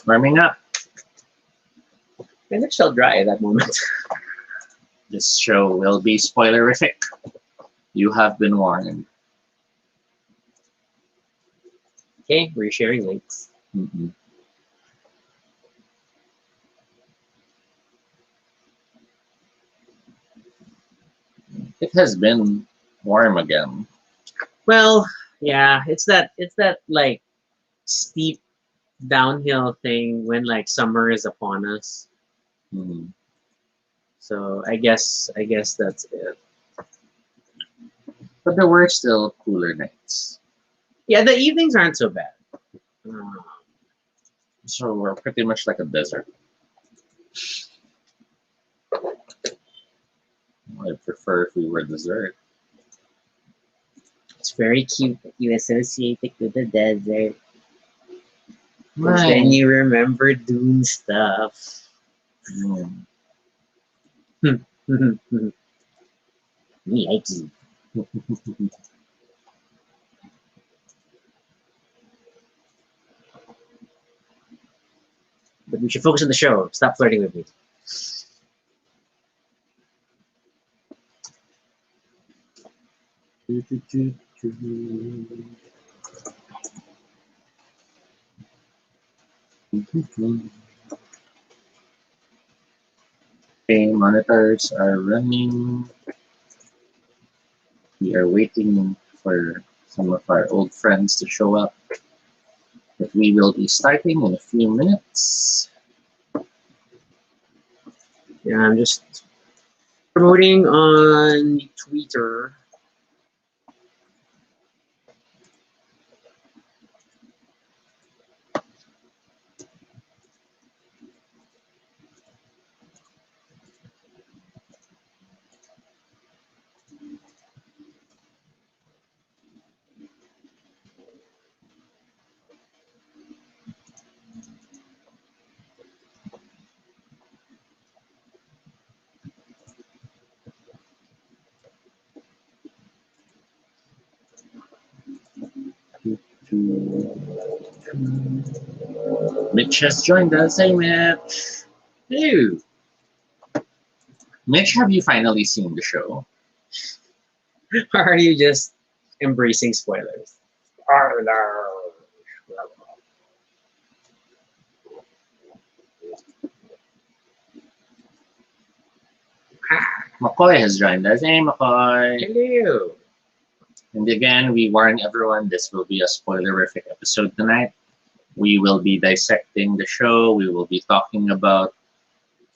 Warming up. And it's still dry at that moment. This show will be spoilerific. You have been warned. Okay, we're sharing links. Mm-mm. It has been warm again. Well, yeah, it's that like steep downhill thing when like summer is upon us. Mm. So I guess that's it. But there were still cooler nights. Yeah, the evenings aren't so bad. Um, So we're pretty much like a desert. I prefer if we were dessert. it's very cute that you associate it with the desert. 'Cause Right. then you remember doing stuff. Mm. Me like you. But we should focus on the show. Stop flirting with me. Okay, monitors are running. We are waiting for some of our old friends to show up. But we will be starting in a few minutes. Yeah, I'm just promoting on Twitter. Mitch has joined us. Hey, Mitch. Hey. Mitch, have you finally seen the show? Or are you just embracing spoilers? Oh, no. McCoy has joined us. Hey, McCoy. Hello. And again, we warn everyone this will be a spoilerific episode tonight. We will be dissecting the show. We will be talking about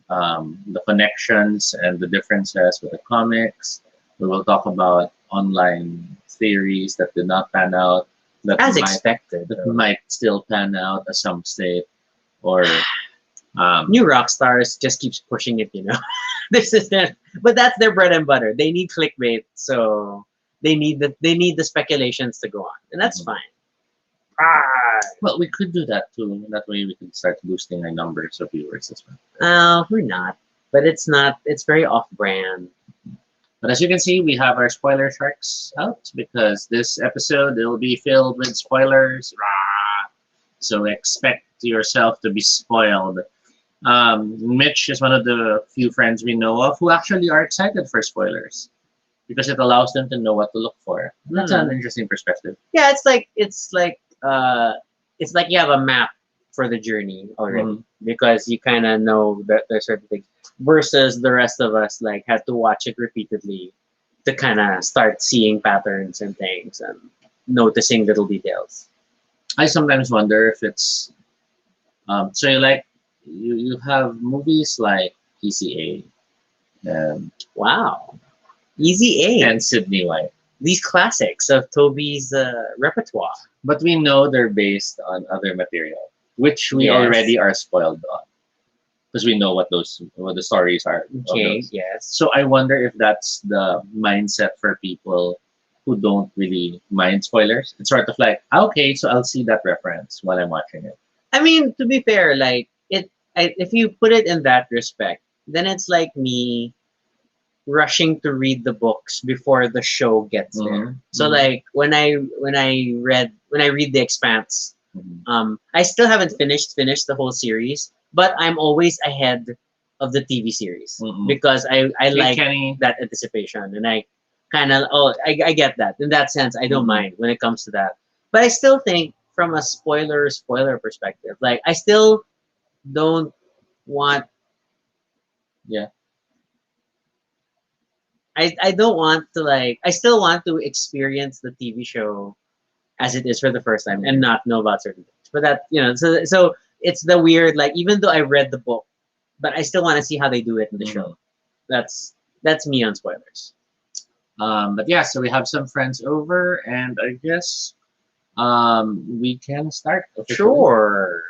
the connections and the differences with the comics. We will talk about online theories that did not pan out, that As might expected. that though. might still pan out at some state, or New rock stars just keeps pushing it, you know. This is it. But that's their bread and butter. They need clickbait, so they need the speculations to go on. And that's Mhm. fine. Ah, well, we could do that too. That way, we could start boosting our numbers of viewers as well. we're not. But it's not it's very off brand. But as you can see, we have our spoiler sharks out because this episode will be filled with spoilers. Rah! So expect yourself to be spoiled. Mitch is one of the few friends we know of who actually are excited for spoilers because it allows them to know what to look for. That's an interesting perspective. Yeah, it's like you have a map for the journey already because you kind of know that there's certain things versus the rest of us like had to watch it repeatedly to kind of start seeing patterns and things and noticing little details. I sometimes wonder if it's so you have movies like ECA Wow, Easy A. and Sydney White, These classics of Toby's repertoire. but we know they're based on other material, which we Yes. already are spoiled on because we know what the stories are of Okay, those. yes. So I wonder if that's the mindset for people who don't really mind spoilers. It's sort of like, okay, so I'll see that reference while I'm watching it. I mean, to be fair, like if you put it in that respect, then it's like me rushing to read the books before the show gets there. Mhm, So mhm. like when I read The Expanse I still haven't finished the whole series, but I'm always ahead of the TV series Mm-mm. because I Hey, like Kenny. that anticipation, and I kind of I get that. In that sense, I don't Mhm. mind when it comes to that. But I still think from a spoiler perspective, like I still don't want Yeah. I don't want to like I still want to experience the TV show as it is for the first time and not know about certain things. But that so it's the weird like even though I read the book, but I still want to see how they do it in the Mhm. show. That's me on spoilers. But yeah, so we have some friends over, and I guess we can start officially. Sure,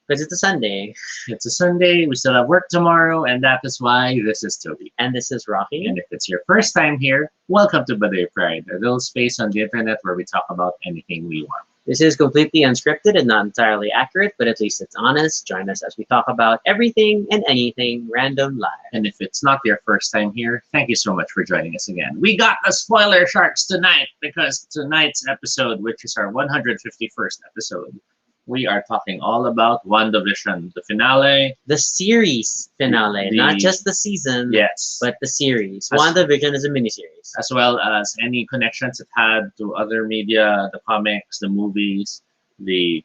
because it's a Sunday, It's a Sunday. We still have work tomorrow, and that is why this is Toby. and this is Rocky. And if it's your first time here, welcome to Baduy Pride, a little space on the internet where we talk about anything we want. This is completely unscripted and not entirely accurate, but at least it's honest. Join us as we talk about everything and anything random live. And if it's not your first time here, thank you so much for joining us again. We got the spoiler sharks tonight because tonight's episode, which is our 151st episode, we are talking all about WandaVision, the finale. The series finale, not just the season, Yes. but the series. As- WandaVision is a miniseries. As well as any connections it had to other media, the comics, the movies, the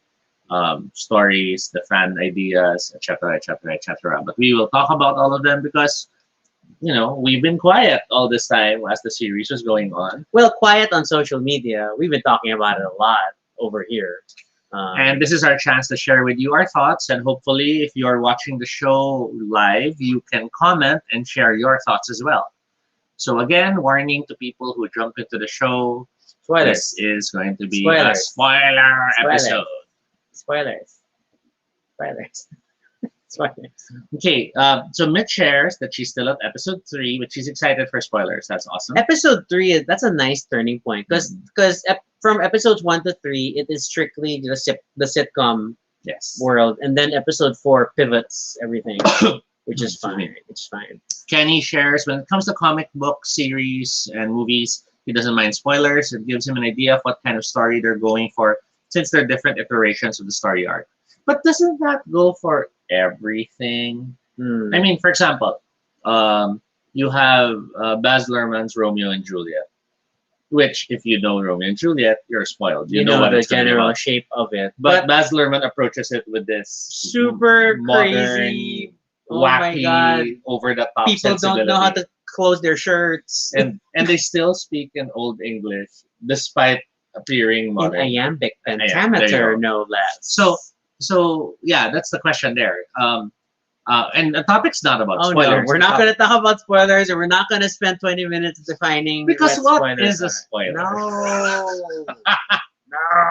stories, the fan ideas, etc., etc., etc. But we will talk about all of them because, we've been quiet all this time as the series was going on. Well, quiet on social media. We've been talking about it a lot over here. And this is our chance to share with you our thoughts. And hopefully, if you're watching the show live, you can comment and share your thoughts as well. So again, warning to people who jump into the show, spoilers. this is going to be a Spoilers. spoiler Spoilers. episode. Spoilers. Spoilers. Spoilers. Okay, so Mitch shares that she's still at episode 3, but she's excited for spoilers. That's awesome. Episode 3 that's a nice turning point because from episodes 1 to 3 it is strictly the sitcom Yes. world, and then episode 4 pivots everything, which is Excuse me. fine. It's fine. Kenny shares when it comes to comic book series and movies, he doesn't mind spoilers. It gives him an idea of what kind of story they're going for since they're different iterations of the story arc. But doesn't that go for everything? I mean, for example, you have Baz Luhrmann's Romeo and Juliet, which, if you know Romeo and Juliet, you're spoiled. You know what the it's gonna be general about. shape of it, But Baz Luhrmann approaches it with this super modern, crazy. Oh my God. wacky, over the top People don't know how sensibility. to close their shirts and they still speak in Old English despite appearing in modern. iambic there you pentameter, go. no less. So yeah, that's the question there. And the topic's not about Oh spoilers. no, we're not going to talk about spoilers, and we're not going to spend 20 minutes defining Because what what spoilers is a are. spoiler? No.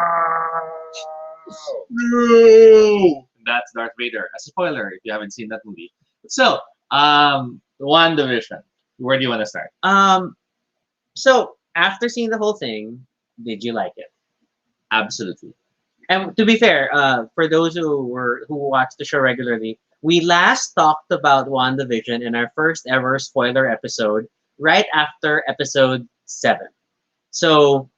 No, that's Darth Vader. A spoiler if you haven't seen that movie. So, WandaVision. Where do you want to start? So after seeing the whole thing, did you like it? Absolutely. And to be fair, for those who watch the show regularly, we last talked about WandaVision in our first ever spoiler episode, right after episode 7. So,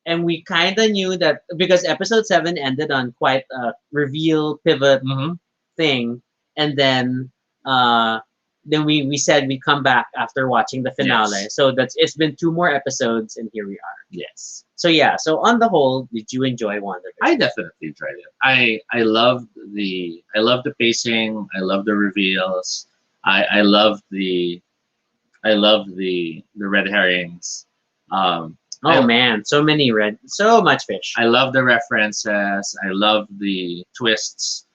and we kind of knew that because episode 7 ended on quite a reveal pivot Mm-hmm. thing, and then we said we'd come back after watching the finale. Yes. So it's been 2 more episodes, and here we are. Yes. So yeah, so on the whole, did you enjoy WandaVision? I definitely enjoyed it. I loved the pacing. I love the reveals. I love the red herrings. Oh man, so much fish. I love the references. I love the twists.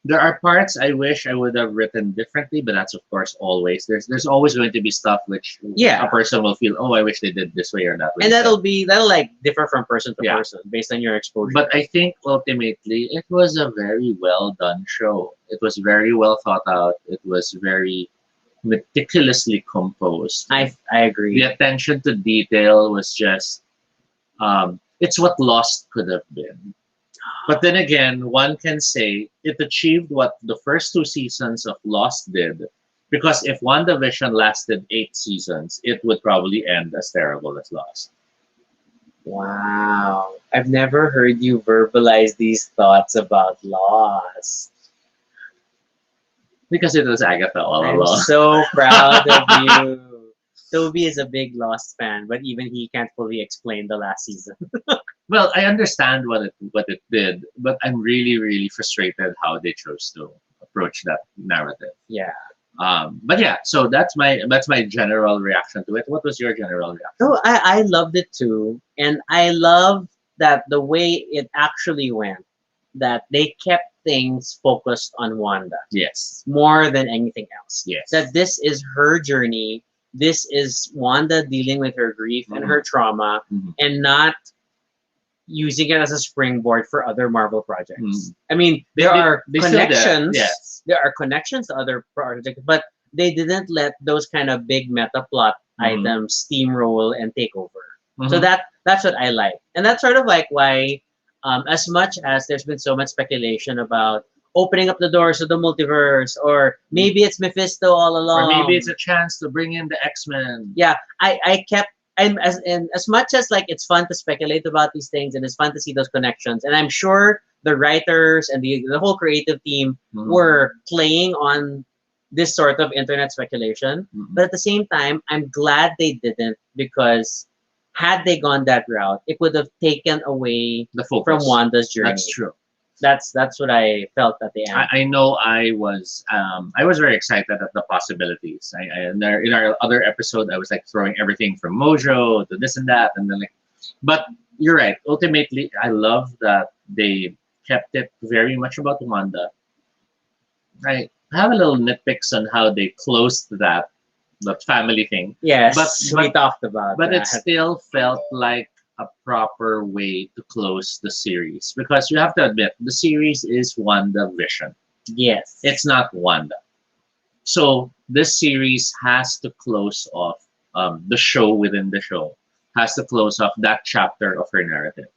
There are parts I wish I would have written differently, but that's of course always there's always going to be stuff which Yeah. a person will feel, oh, I wish they did this way or that way. And that'll like differ from person to Yeah. person based on your exposure. But I think ultimately it was a very well done show. It was very well thought out. It was very meticulously composed. I agree. The attention to detail was just it's what Lost could have been. But then again, one can say it achieved what the first 2 seasons of Lost did. Because if WandaVision lasted 8 seasons, it would probably end as terrible as Lost. Wow. I've never heard you verbalize these thoughts about loss. Because it was Agatha all I'm along. so proud of you. Toby is a big Lost fan, but even he can't fully explain the last season. Well, I understand what it did, but I'm really really frustrated how they chose to approach that narrative. Yeah. But yeah, so that's my general reaction to it. What was your general reaction? Oh, I loved it too. And I love that the way it actually went, that they kept things focused on Wanda Yes, more than anything else. yes. That this is her journey. This is Wanda dealing with her grief and her trauma, Mhm. and not using it as a springboard for other Marvel projects. I mean, They, there they, are they still did. connections. Yes. There are connections to other projects, but they didn't let those kind of big meta plot Mhm. items steamroll and take over. So Mhm. that's what I like, and that's sort of like why, as much as there's been so much speculation about opening up the doors to the multiverse, or maybe it's Mephisto all Or maybe along. it's a chance to bring in the X-Men. Yeah, I kept, and as much as like it's fun to speculate about these things and it's fun to see those connections, and I'm sure the writers and the whole creative team Mhm. were playing on this sort of internet speculation, Mhm. but at the same time I'm glad they didn't, because had they gone that route it would have taken away The focus. from Wanda's journey. That's true. That's what I felt at the end. I know I was very excited at the possibilities. In our other episode, I was like throwing everything from Mojo to this and that, and then like, but you're right. Ultimately, I love that they kept it very much about Wanda. I have a little nitpicks on how they closed that family thing, Yes, but we talked about but it that. still felt like a proper way to close the series, because you have to admit the series is WandaVision. Yes. It's not Wanda. So this series has to close off the show within the show, has to close off that chapter of her narrative.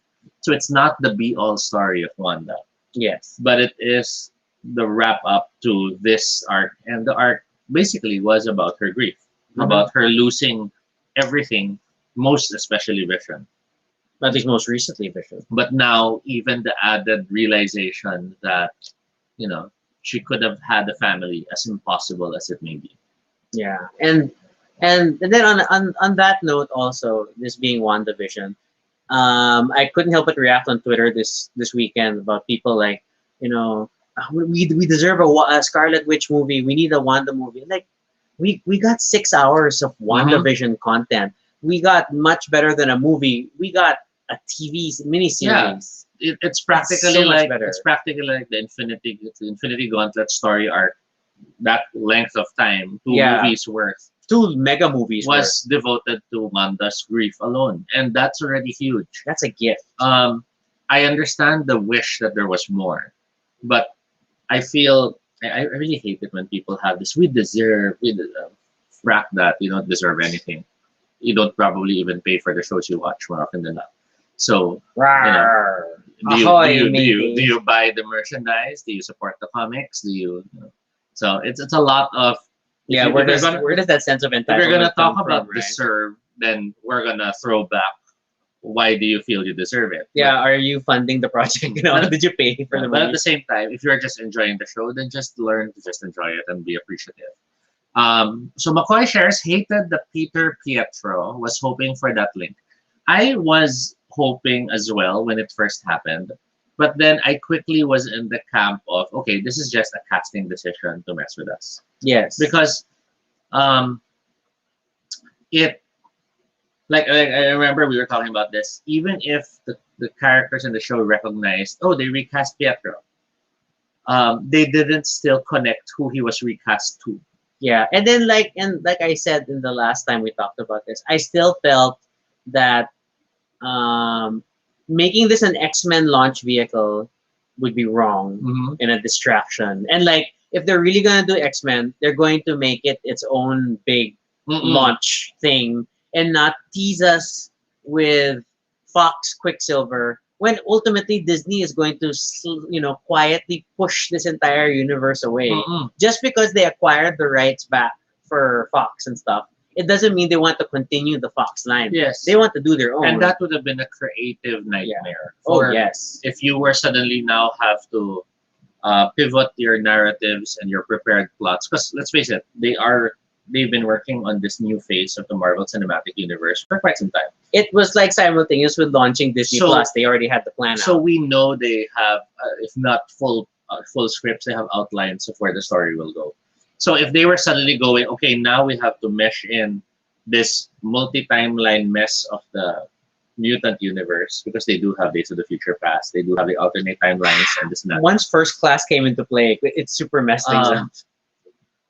So it's not the be all story of Wanda, Yes. but it is the wrap up to this arc. And the arc basically was about her grief, Mhm. about her losing everything, most especially Vision. At least most recently, Bishop. But now, even the added realization that, you know, she could have had a family, as impossible as it may be. Yeah, and then on that note, also this being WandaVision, I couldn't help but react on Twitter this weekend about people like, you know, we deserve a Scarlet Witch movie. We need a Wanda movie. Like, we got 6 hours of Mhm. WandaVision content. We got much better than a movie. We got a TV Yeah. miniseries. It's practically so much like better. the Infinity Gauntlet story arc. That length of time, two Yeah. movies worth, Two mega movies worth. was devoted to Wanda's grief alone, and that's already huge. That's a gift. I understand the wish that there was more, but I feel I really hate it when people have this. Frack that you don't deserve anything. You don't probably even pay for the shows you watch more often than not. So Rawr. do you Ahoy, do you do you matey. do you buy the merchandise? Do you support the comics? So it's a lot of Yeah, if where you're does gonna where does that sense of if you're entitlement gonna talk come about from, right? deserve, then we're gonna throw back. Why do you feel you deserve it? Yeah, are you funding the project? You know, But- did you pay for the But at movie? the same time, if you're just enjoying the show, then just learn to just enjoy it and be appreciative. So McCoy shares hated that Peter Pietro was hoping for that link. I was hoping as well when it first happened, but then I quickly was in the camp of, okay, this is just a casting decision to mess with us, Yes. because um, it like I remember we were talking about this. Even if the characters in the show recognized, oh, they recast Pietro, they didn't still connect who he was recast to. Yeah, and then like I said in the last time we talked about this, I still felt that um, making this an X-Men launch vehicle would be wrong Mm-hmm. and a distraction. And like if they're really gonna do X-Men, they're going to make it its own big launch thing and not tease us with Fox Quicksilver when ultimately Disney is going to quietly push this entire universe away Mm-mm. just because they acquired the rights back for Fox and stuff. it doesn't mean they want to continue the Fox line. Yes. They want to do their own. And that would have been a creative nightmare. Oh For yes. if you were suddenly now have to pivot your narratives and your prepared plots. Because let's face it, they've been working on this new phase of the Marvel Cinematic Universe for quite some time. It was like simultaneous with launching Disney So- Plus. They already had the plan So out. we know they have, if not full scripts, they have outlines of where the story will go. So if they were suddenly going, okay, now we have to mesh in this multi-timeline mess of the mutant universe, because they do have Days of the Future Past, they do have the alternate timelines and this and that. Once First Class came into play, it super messed things up.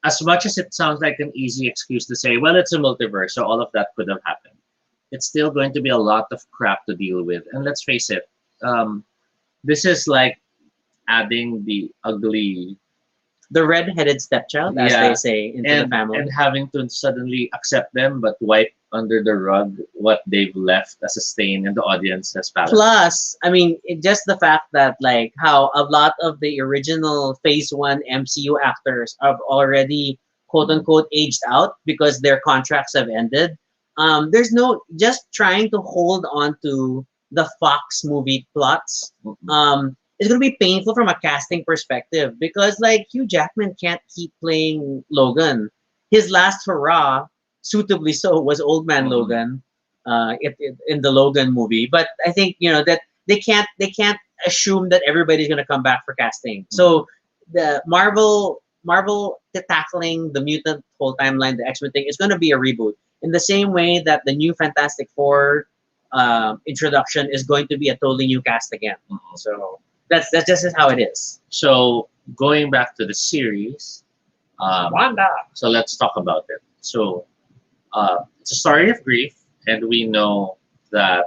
As much as it sounds like an easy excuse to say, well, it's a multiverse, so all of that could have happened, it's still going to be a lot of crap to deal with. And let's face it, this is like adding the ugly The red-headed stepchild, as Yeah. they say, into the family. and having to suddenly accept them but wipe under the rug what they've left as a stain in the audience's palate. Plus, I mean, just the fact that like how a lot of the original Phase One MCU actors have already quote unquote aged out because their contracts have ended. There's no just trying to hold on to the Fox movie plots. It's gonna be painful from a casting perspective because like Hugh Jackman can't keep playing Logan. His last hurrah, suitably so, was Old Man Mhm. Logan, in the Logan movie. But I think that they can't assume that everybody's gonna come back for casting. So the Marvel tackling the mutant whole timeline, the X-Men thing, is gonna be a reboot in the same way that the new Fantastic Four introduction is going to be a totally new cast again. Mhm. So that's just how it is. So going back to the series, Wanda. so let's talk about it. So it's a story of grief, and we know that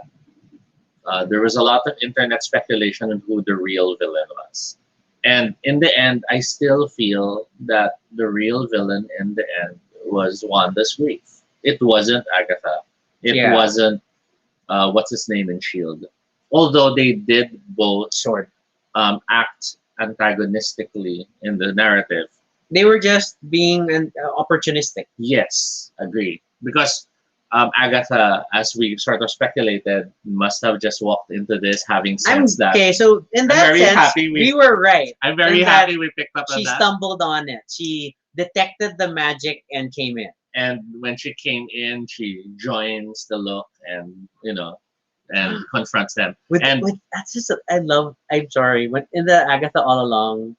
there was a lot of internet speculation on who the real villain was. And in the end, I still feel that the real villain in the end was Wanda's grief. It wasn't Agatha. It Yeah. wasn't what's his name in Shield. Although they did both Sword. act antagonistically in the narrative. They were just being opportunistic. Yes, agree. Because Agatha, as we sort of speculated, must have just walked into this having sensed that. Okay, so in I'm that very sense, happy we were right. I'm very in that happy we picked up on She that. stumbled on it. She detected the magic and came in. And when she came in, she joins the look and and confronts them. And That's just I love. I'm sorry. When in the Agatha All Along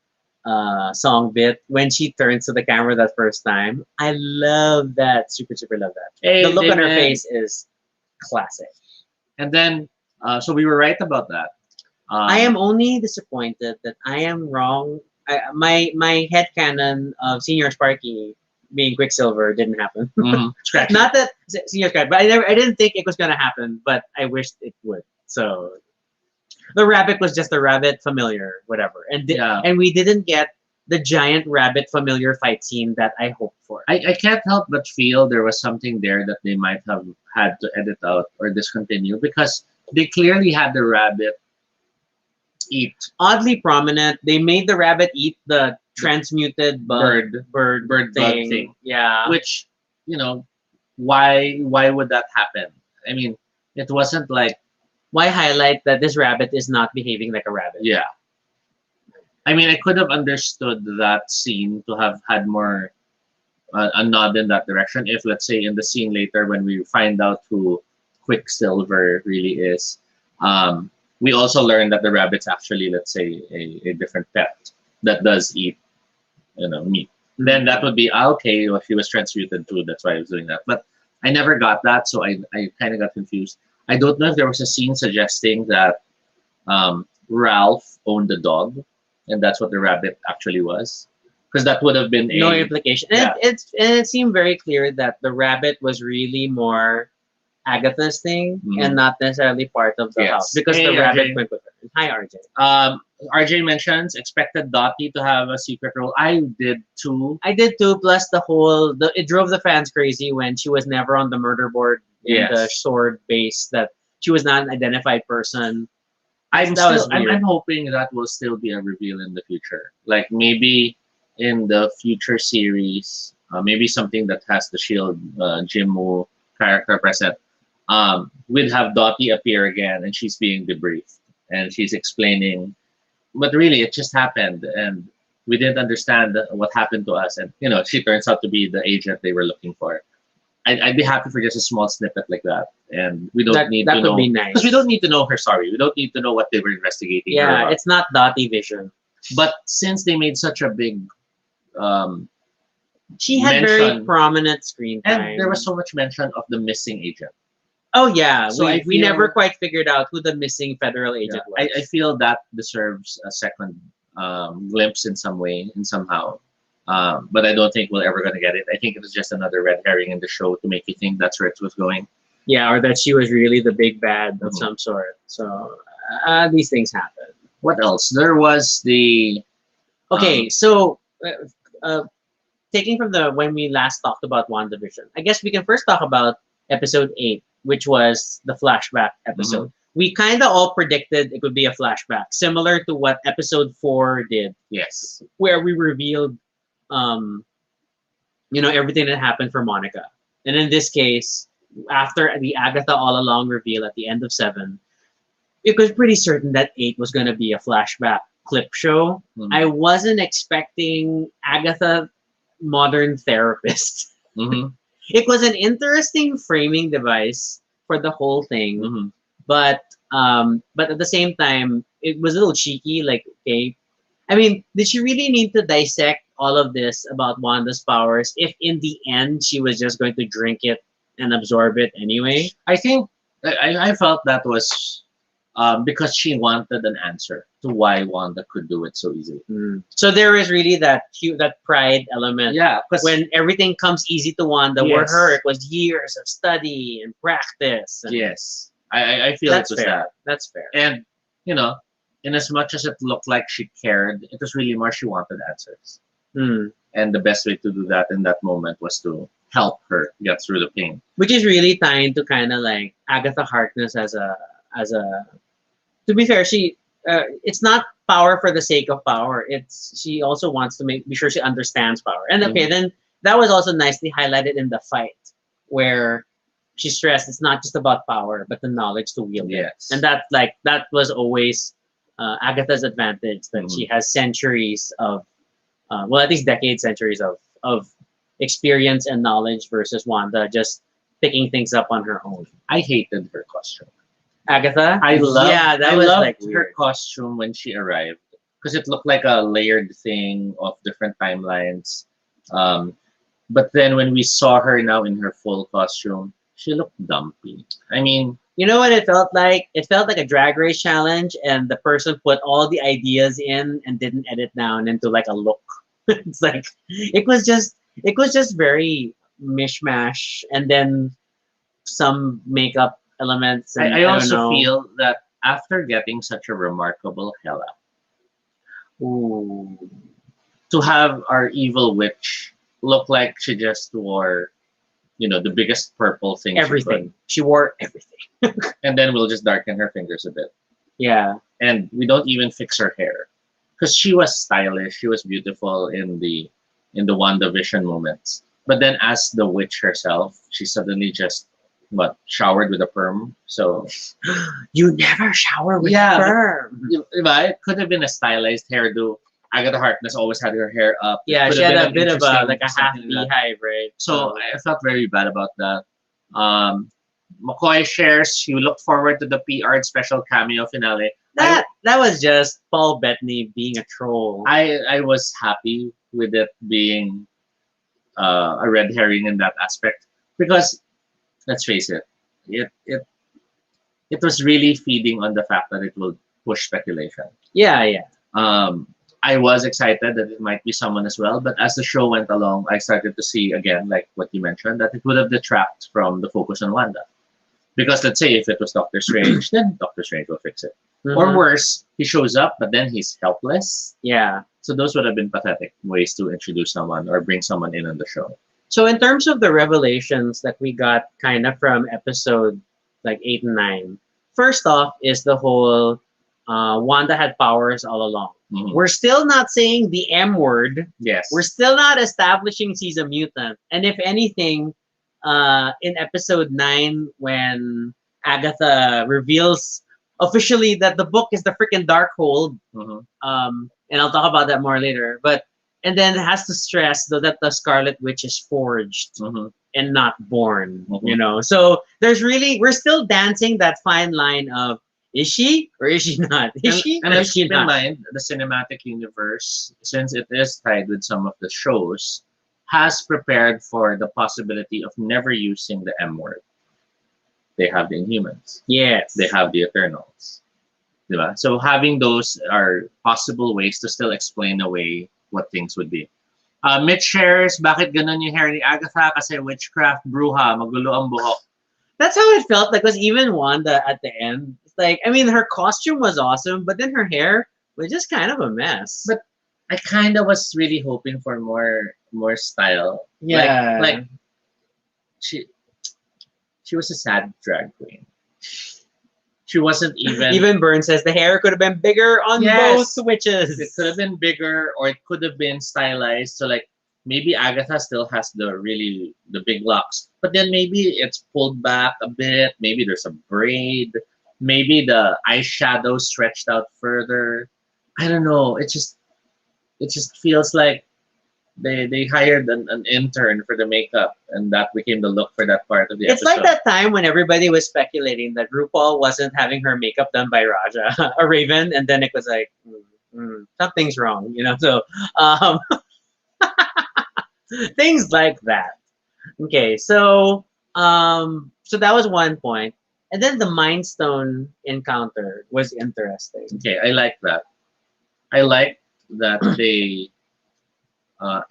song bit, when she turns to the camera that first time, I love that. Super love that. hey, The look on her David. face is classic. And then, so we were right about that. I am only disappointed that I am wrong. My headcanon of Senior Sparky being Quicksilver didn't happen. Scratch. Not that Senior Sparky, but I didn't think it was gonna happen, but I wished it would. So the rabbit was just a rabbit familiar, whatever, Yeah. and we didn't get the giant rabbit familiar fight scene that I hoped for. I can't help but feel there was something there that they might have had to edit out or discontinue, because they clearly had the rabbit eat Oddly prominent. They made the rabbit eat the transmuted bird bird bug thing. Yeah. Which, why would that happen? I mean, it wasn't like, Why highlight that this rabbit is not behaving like a rabbit? yeah. I mean, I could have understood that scene to have had more a nod in that direction if, let's say, in the scene later when we find out who Quicksilver really is, we also learn that the rabbit's actually, let's say, a different pet that does eat, meat. Then that would be okay if he was transmuted too. That's why I was doing that. But I never got that, so I kind of got confused. I don't know if there was a scene suggesting that Ralph owned a dog, and that's what the rabbit actually was, because that would have been No implication. Yeah. And it seemed very clear that the rabbit was really more Agatha's thing Mhm. and not necessarily part of the Yes. house because Hey, the rabbit RJ. went with her. Hi, RJ. RJ mentions expected Dottie to have a secret role. I did too. I did too. Plus it drove the fans crazy when she was never on the murder board in Yes. the sword base. That she was not an identified person. I'm That was still I'm, weird. I'm hoping that will still be a reveal in the future. Like maybe in the future series, maybe something that has the Shield Jim Woo character present. We'd have Dottie appear again, and she's being debriefed, and she's explaining, but really it just happened, and we didn't understand what happened to us, and she turns out to be the agent they were looking for. I'd be happy for just a small snippet like that, and we don't need That to would know be because nice. we don't need to know her story. We don't need to know what they were investigating her Yeah, about. it's not Dottie Vision. But since they made such a big um, She had very mention, prominent screen time. and there was so much mention of the missing agent. Oh yeah, So we never quite figured out who the missing federal Yeah, agent was. I feel that deserves a second glimpse in some way, in somehow. But I don't think we're ever going to get it. I think it was just another red herring in the show to make you think that's where it was going. Yeah, or that she was really the big bad of Mhm. some sort. So these things happen. What else? There was the Okay, um, so uh, taking from the when we last talked about WandaVision, I guess we can first talk about episode 8, which was the flashback episode. We kind of all predicted it would be a flashback, similar to what episode 4 did, yes, where we revealed, um, everything that happened for Monica. And in this case, after the Agatha all along reveal at the end of 7, it was pretty certain that 8 was going to be a flashback clip show. Mhm. I wasn't expecting Agatha modern therapist. Mhm. It was an interesting framing device for the whole thing, Mhm. but at the same time, it was a little cheeky. Like, okay, I mean, did she really need to dissect all of this about Wanda's powers if in the end she was just going to drink it and absorb it anyway? I think I felt that was because she wanted an answer to why Wanda could do it so easily. So there is really that pride element. Yeah, because When everything comes easy to Wanda, where Yes. her it was years of study and practice. And yes, I feel it that's was fair. that. That's fair. And, you know, in as much as it looked like she cared, it was really more she wanted answers. Mm. And the best way to do that in that moment was to help her get through the pain. Which is really tying to kind of like Agatha Harkness as a. To be fair, it's not power for the sake of power. It's she also wants to be sure she understands power. And okay, then that was also nicely highlighted in the fight where she stressed it's not just about power but the knowledge to wield it. Yes. And that was always Agatha's advantage, that she has centuries of well, at least decades, centuries of experience and knowledge versus Wanda just picking things up on her own. I hated her costume. Agatha, I loved like her weird. costume when she arrived because it looked like a layered thing of different timelines. But then when we saw her now in her full costume, she looked dumpy. I mean, You know what it felt like? It felt like a drag race challenge, and the person put all the ideas in and didn't edit down into like a look. It's like it was just very mishmash, and then some makeup elements, and I I don't also know. feel that after getting such a remarkable Hela, Ooh. to have our evil witch look like she just wore, the biggest purple thing she Everything. She wore everything. could, and then we'll just darken her fingers a bit. Yeah. And we don't even fix her hair because she was stylish, she was beautiful in the WandaVision moments. But then as the witch herself, she suddenly just showered with a perm. So You never shower with Yeah, but- sperm. it could have been a stylized hairdo. Agatha Harkness always had her hair up. It Yeah, could she have had been a an bit of interesting like a half something like that. beehive, right? So I felt very bad about that. McCoy shares she looked forward to the PR special cameo finale. that was just Paul Bettany being a troll. I was happy with it being a red herring in that aspect because let's face it, it was really feeding on the fact that it will push speculation. Yeah. I was excited that it might be someone as well, but as the show went along, I started to see again, like what you mentioned, that it would have detracted from the focus on Wanda. Because let's say if it was Doctor Strange, then Doctor Strange will fix it. Or Mhm. worse, he shows up, but then he's helpless. Yeah. So those would have been pathetic ways to introduce someone or bring someone in on the show. So in terms of the revelations that we got kind of from episode like 8 and 9, first off is the whole Wanda had powers all along. Mhm. We're still not saying the M word. Yes. We're still not establishing she's a mutant. And if anything, in episode 9, when Agatha reveals officially that the book is the freaking Darkhold, Mhm. and I'll talk about that more later. But and then has to stress though that the Scarlet Witch is forged Mhm. and not born. You Mhm. know, so there's really we're still dancing that fine line of is she or is she not? Is she And or is let's she keep in not? mind the cinematic universe, since it is tied with some of the shows, has prepared for the possibility of never using the M word. They have the Inhumans. Yes. They have the Eternals. Diba? So having those are possible ways to still explain away what things would be. Mitch shares, bakit ganun yung hair ni Agatha? Kasi witchcraft, bruha, magulo ang buhok. That's how it felt like. Was even Wanda at the end. It's like I mean, her costume was awesome, but then her hair was just kind of a mess. But I kind of was really hoping for more style. yeah, Like she she was a sad drag queen. She wasn't even. even Burns says the hair could have been bigger on Yes. both witches. It could have been bigger, or it could have been stylized. So like maybe Agatha still has the big locks, but then maybe it's pulled back a bit. Maybe there's a braid. Maybe the eyeshadow stretched out further. I don't know. It just feels like they hired an intern for the makeup, and that became the look for that part of the It's like episode. that time when everybody was speculating that RuPaul wasn't having her makeup done by Raja, a Raven, and then it was like something's wrong, you know. So um, things like that. Okay, so that was one point, and then the Mind Stone encounter was interesting. Okay, I like that. I like that they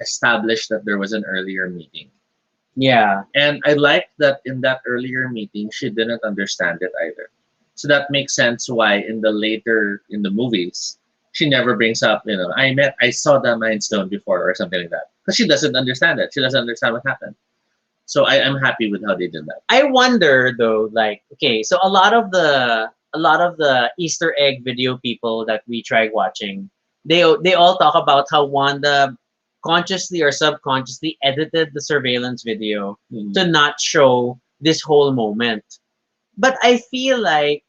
established that there was an earlier meeting. Yeah, And I like that in that earlier meeting, she didn't understand it either. So that makes sense why in the movies, she never brings up, I saw the Mind Stone before or something like that. Because she doesn't understand it. She doesn't understand what happened. So I'm happy with how they did that. I wonder though, like, okay, so a lot of the Easter egg video people that we tried watching, they all talk about how Wanda consciously or subconsciously edited the surveillance video Mhm. to not show this whole moment. But I feel like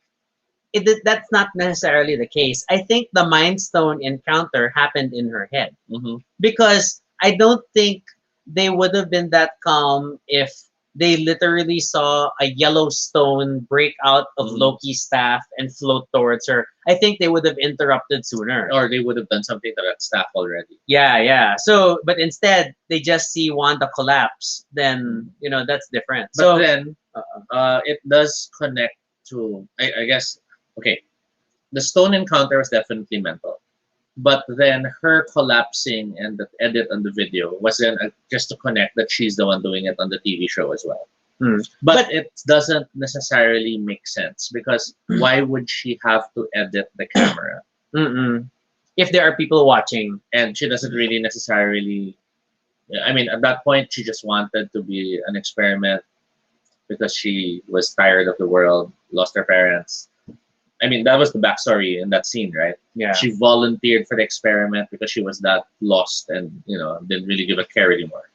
that's not necessarily the case. I think the Mind Stone encounter happened in her head Mhm. because I don't think they would have been that calm if they literally saw a yellow stone break out of Mhm. Loki's staff and float towards her. I think they would have interrupted sooner. Or they would have done something to that staff already. Yeah, yeah. So, but instead, they just see Wanda collapse. Then, that's different. But So, then it does connect to, I guess, okay, the stone encounter was definitely mental. But then her collapsing and the edit on the video was then just to connect that she's the one doing it on the TV show as well. hmm. But it doesn't necessarily make sense because why would she have to edit the camera? Mm-mm. If there are people watching. And she doesn't really necessarily. I mean, at that point, she just wanted to be an experiment because she was tired of the world, lost her parents. I mean, that was the backstory in that scene, right? Yeah. She volunteered for the experiment because she was that lost and didn't really give a care anymore.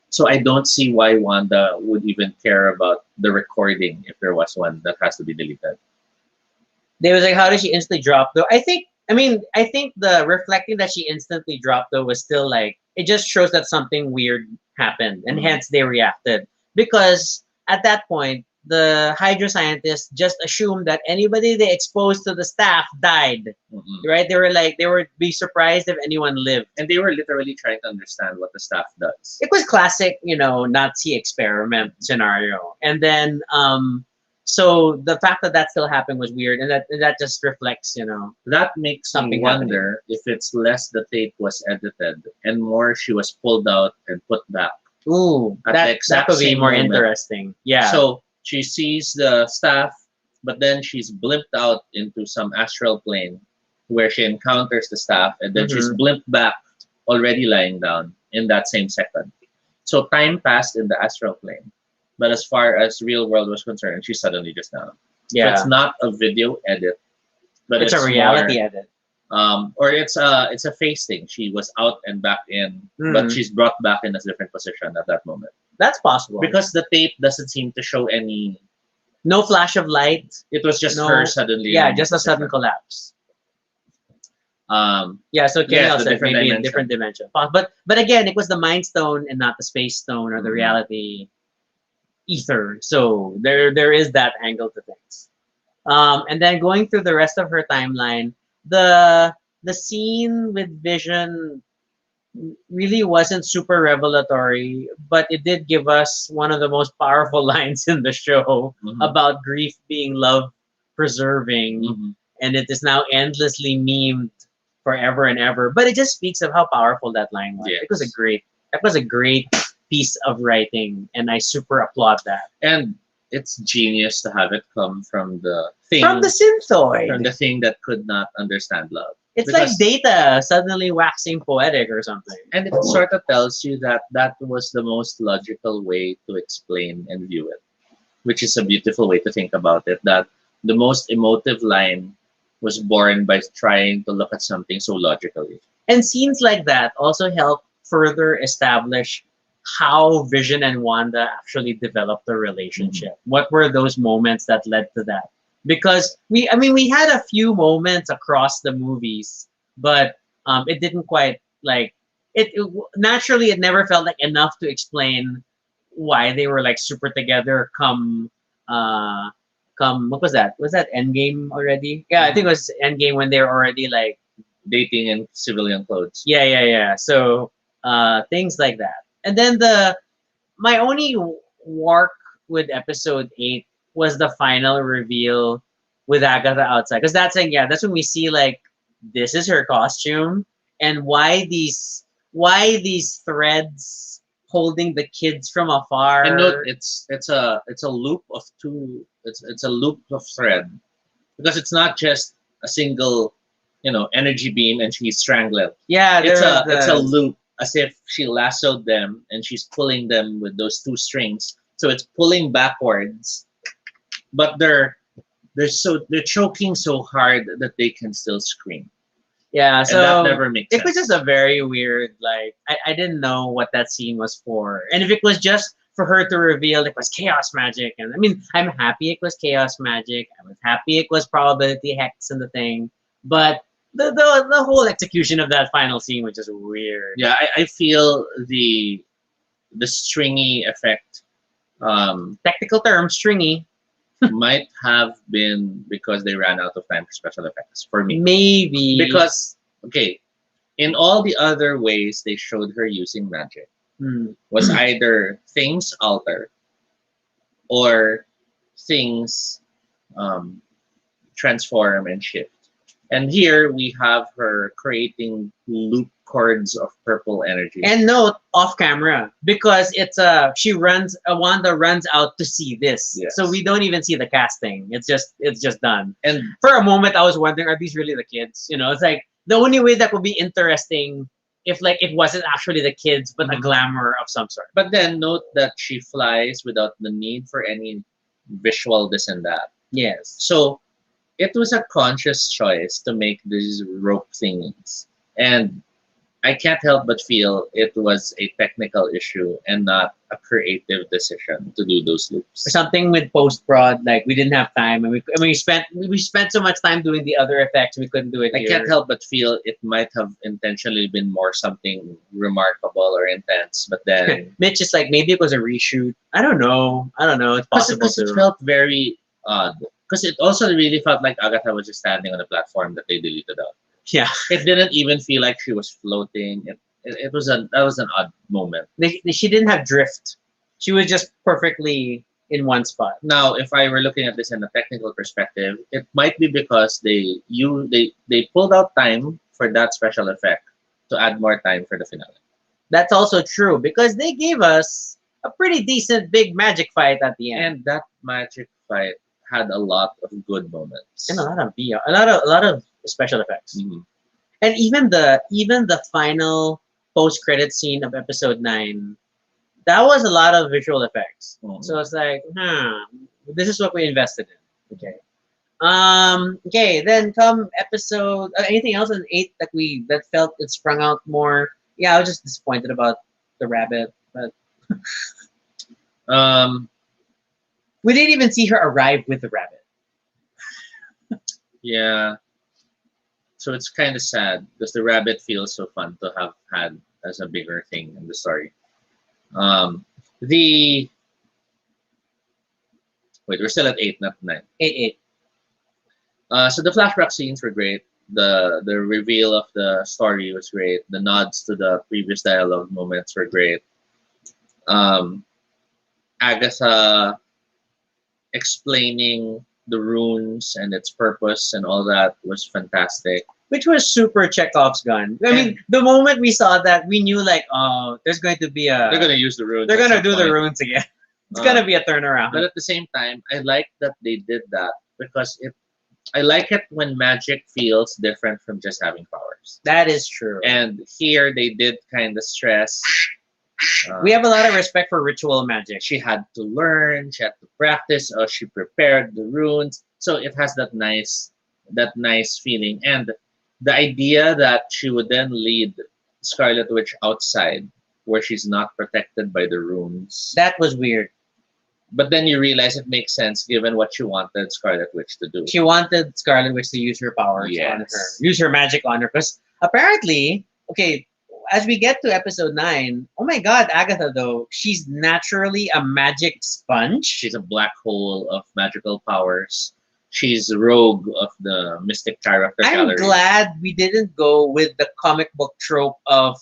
So I don't see why Wanda would even care about the recording if there was one that has to be deleted. They was like, how did she instantly drop though? I think the reflecting that she instantly dropped though was still like it just shows that something weird happened and Mhm. hence they reacted because at that point the Hydra scientists just assumed that anybody they exposed to the staff died, Mhm. right? They would be surprised if anyone lived. And they were literally trying to understand what the staff does. It was classic, Nazi experiment scenario. And then so the fact that that still happened was weird, and that just reflects, That makes me something wonder if it's less the tape was edited and more she was pulled out and put back. ooh, At the that exact could be same more moment. interesting. Yeah. So she sees the staff, but then she's blimped out into some astral plane where she encounters the staff, and then she's Mhm. blimped back, already lying down in that same second. So time passed in the astral plane, but as far as real world was concerned, she's suddenly just down. So Yeah. it's not a video edit, but It's it's a reality more, edit. Or it's a face thing. She was out and back in, but Hmm. she's brought back in a different position at that moment That's possible. because the tape doesn't seem to show any. No flash of light. It was just her No. suddenly in Yeah, a new just a sudden position. collapse. Um, Yeah, so yes, Keniel the said different maybe in dimension. different dimension. But again, it was the Mind Stone and not the Space Stone or the Mhm. reality ether. So there is that angle to things. And then going through the rest of her timeline, the scene with Vision really wasn't super revelatory, but it did give us one of the most powerful lines in the show Mhm. about grief being love preserving, Mhm. and it is now endlessly memed forever and ever. But it just speaks of how powerful that line was. It was a Yes. great that was a great piece of writing, and I super applaud that. And it's genius to have it come from the thing From the from synthoid. the thing that could not understand love. It's like Because Data suddenly waxing poetic or something. and it sort of tells you that that was the most logical way to explain and view it, which is a beautiful way to think about it. That the most emotive line was born by trying to look at something so logically. And scenes like that also help further establish how Vision and Wanda actually developed their relationship. What were those moments that led to that? Because I mean, we had a few moments across the movies, but it didn't quite like naturally, it never felt like enough to explain why they were like super together. Uh, what was that? Was that Endgame already? Yeah, I think it was Endgame when they were already like Dating in civilian clothes. yeah. So things like that. And then my only work with episode 8 was the final reveal with Agatha outside, because that's when we see like this is her costume, and why these threads holding the kids from And note afar. it's a loop of two. It's a loop of thread because it's not just a single, energy beam and she's strangling. Yeah, It's there was a the loop as if she lassoed them and she's pulling them with those two strings. So it's pulling backwards, but they're choking so hard that they can still scream, yeah. and that So never makes it was just sense. a very weird like I didn't know what that scene was for, and if it was just for her to reveal it was chaos magic, and I mean I'm happy it was chaos magic. I was happy it was probability hex and the thing, but the whole execution of that final scene was just weird. Yeah, I feel the stringy effect Technical term, stringy. might have been because they ran out of time for special effects for me. Maybe Because okay, in all the other ways they showed her using magic Hmm. was either things alter or things um, transform and shift. And here we have her creating loop cords of purple energy. And note off camera because Wanda runs out to see this. Yes. So we don't even see the casting. It's just done. And For a moment I was wondering, are these really the kids? It's like the only way that would be interesting if like it wasn't actually the kids but a Mhm. glamour of some sort. but then note that she flies without the need for any visual this and that. Yes. So it was a conscious choice to make these rope thingies. And I can't help but feel it was a technical issue and not a creative decision to do those Or loops. something with post prod, like we didn't have time and we spent so much time doing the other effects we couldn't do it I here. can't help but feel it might have intentionally been more something remarkable or intense, but then Mitch is like maybe it was a reshoot. I don't know. It's possible because it too. felt very odd. Because it also really felt like Agatha was just standing on a platform that they deleted out. Yeah. It didn't even feel like she was floating. It was that was an odd moment. She didn't have drift. She was just perfectly in one spot. Now, if I were looking at this in a technical perspective, it might be because they pulled out time for that special effect to add more time for the finale. That's also true because they gave us a pretty decent big magic fight at the end. And that magic fight had a lot of good moments. And a lot of VR, a lot of special effects. Mhm. And even the final post credit scene of episode 9, that was a lot of visual effects. Mhm. So it's like, this is what we invested in. Okay. Okay, then come episode. Anything else in 8 that felt it sprung out more? Yeah, I was just disappointed about the rabbit, but Um, we didn't even see her arrive with the rabbit. yeah. So it's kind of sad because the rabbit feels so fun to have had as a bigger thing in the story. Um, the Wait, we're still at 8, not 9. 8. So the flashback scenes were great. The reveal of the story was great. The nods to the previous dialogue moments were great. Um, Agatha explaining the runes and its purpose and all that was fantastic. Which was super Chekhov's gun. I mean, And the moment we saw that, we knew like, oh, there's going to be they're a. gonna use the runes. They're at gonna some do the point. runes again. It's gonna Um, be a turnaround. but at the same time, I like that they did that because I like it when magic feels different from just having powers. That is true. And here they did kind of stress. We have a lot of respect for ritual magic. She had to learn, she had to practice, or she prepared the runes. So it has that nice feeling. And the idea that she would then lead Scarlet Witch outside where she's not protected by the runes. That was weird. But then you realize it makes sense given what she wanted Scarlet Witch to do. She wanted Scarlet Witch to use her powers on her, Yes. use her magic on her. Because apparently, okay, as we get to episode 9, oh my God, Agatha though, she's naturally a magic sponge. She's a black hole of magical powers. She's rogue of the Mystic Character I'm Gallery. glad we didn't go with the comic book trope of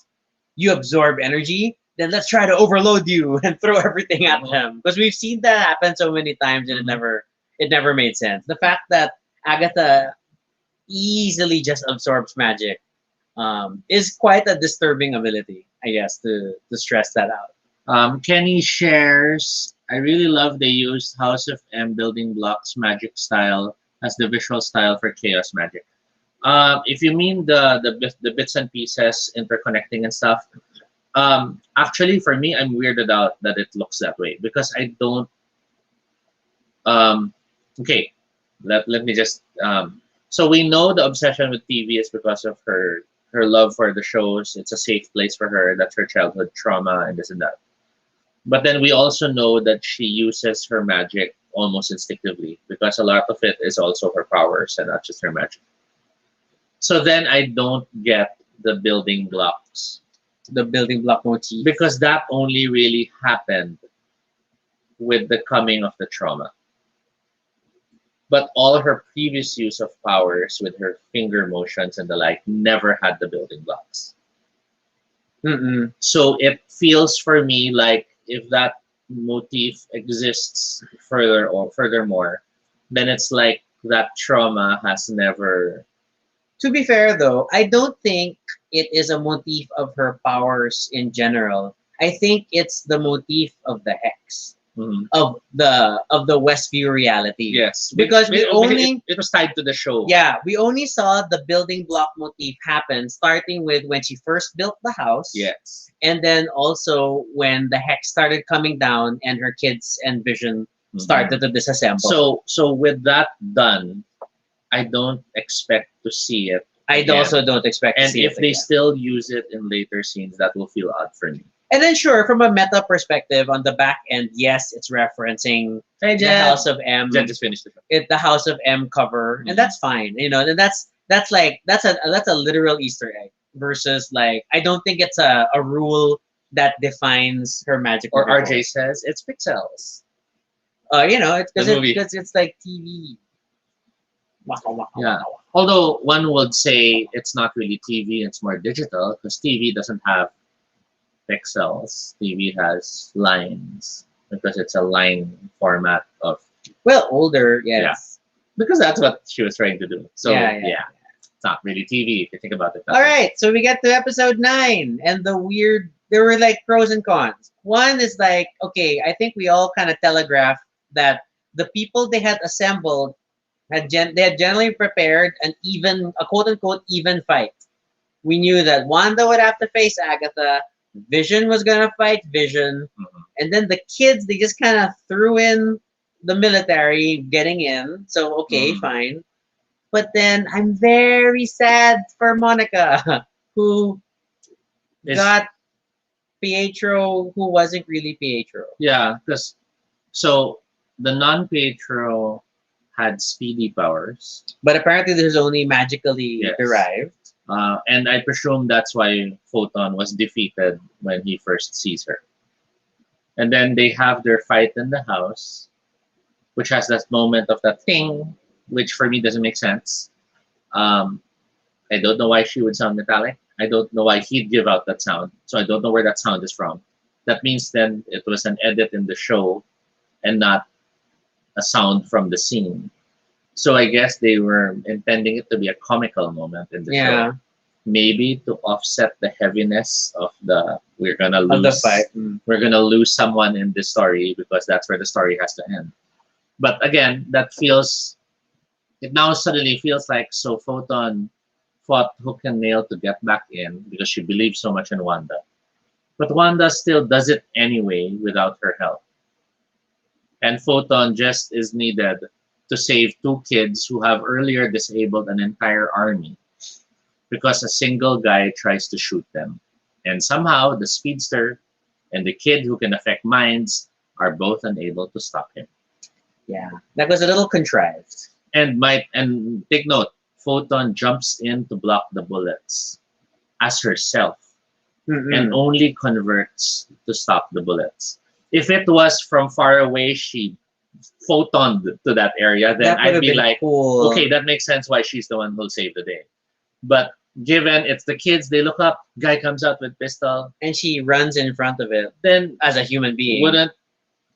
you absorb energy, then let's try to overload you and throw everything at them. Because we've seen that happen so many times and it never made sense. The fact that Agatha easily just absorbs magic is quite a disturbing ability, I guess, to stress that out. Kenny shares, I really love they used House of M building blocks magic style as the visual style for chaos magic. If you mean the bits and pieces interconnecting and stuff, actually for me, I'm weirded out that it looks that way because I don't. Okay, let me just. So we know the obsession with TV is because of her love for the shows. It's a safe place for her. That's her childhood trauma and this and that. But then we also know that she uses her magic almost instinctively because a lot of it is also her powers and not just her magic. So then I don't get the building blocks The building block motif. because that only really happened with the coming of the trauma. But all her previous use of powers with her finger motions and the like never had the building blocks. Mm-mm. So it feels for me like if that motif exists further or furthermore, then it's like that trauma has never. To be fair, though, I don't think it is a motif of her powers in general. I think it's the motif of the hex Mhm. of the Westview reality. Yes, Because we only it was tied to the show. yeah we only saw the building block motif happen starting with when she first built the house. Yes. And then also when the hex started coming down and her kids and Vision Mhm. started to disassemble. So with that done, I don't expect to see it. I again. also don't expect to And see if it they again. still use it in later scenes, that will feel odd for me. And then sure, from a meta perspective, on the back end, yes, it's referencing Hey, the House of M, Jen just finished the show. the House of M cover, Mhm. and that's fine. And that's like that's a literal Easter egg versus like I don't think it's a rule that defines her magical. Or RJ powers. says it's pixels. It's The movie. because it's like TV. Waka, waka, Yeah. waka, waka. Although one would say it's not really TV, it's more digital because TV doesn't have pixels. TV has lines because it's a line format of Well, older, yes. because that's what she was trying to do. So Yeah, yeah, it's not really TV if you think about it. that All way. right, so we get to episode 9, and there were like pros and cons. One is like, okay, I think we all kind of telegraphed that the people they had assembled they had generally prepared a quote unquote even fight. We knew that Wanda would have to face Agatha, Vision was gonna fight Vision, Mhm. and then the kids they just kind of threw in the military getting in. So okay, Mm. fine. But then I'm very sad for Monica, who It's got Pietro, who wasn't really Pietro. yeah, because so the non-Pietro had speedy powers. But apparently, there's only magically Yes. derived. And I presume that's why Photon was defeated when he first sees her. And then they have their fight in the house, which has that moment of that thing, which for me doesn't make sense. Um, I don't know why she would sound metallic. I don't know why he'd give out that sound. So I don't know where that sound is from. That means then it was an edit in the show and not a sound from the scene. So I guess they were intending it to be a comical moment in the show. Yeah, Maybe to offset the heaviness of the of the fight. Mm. we're gonna lose someone in this story because that's where the story has to end. But again, that feels it now suddenly feels like so Photon fought hook and nail to get back in because she believes so much in Wanda. But Wanda still does it anyway without her help. And Photon just is needed to save two kids who have earlier disabled an entire army because a single guy tries to shoot them. And somehow the speedster and the kid who can affect minds are both unable to stop him. Yeah, that was a little contrived. And take note, Photon jumps in to block the bullets as herself and Mm-mm. only converts to stop the bullets. If it was from far away, she photoned to that area, then That would I'd have be been like, cool. okay, that makes sense why she's the one who'll save the day. But given it's the kids, they look up, guy comes out with pistol, And she runs in front of it then as a human being. wouldn't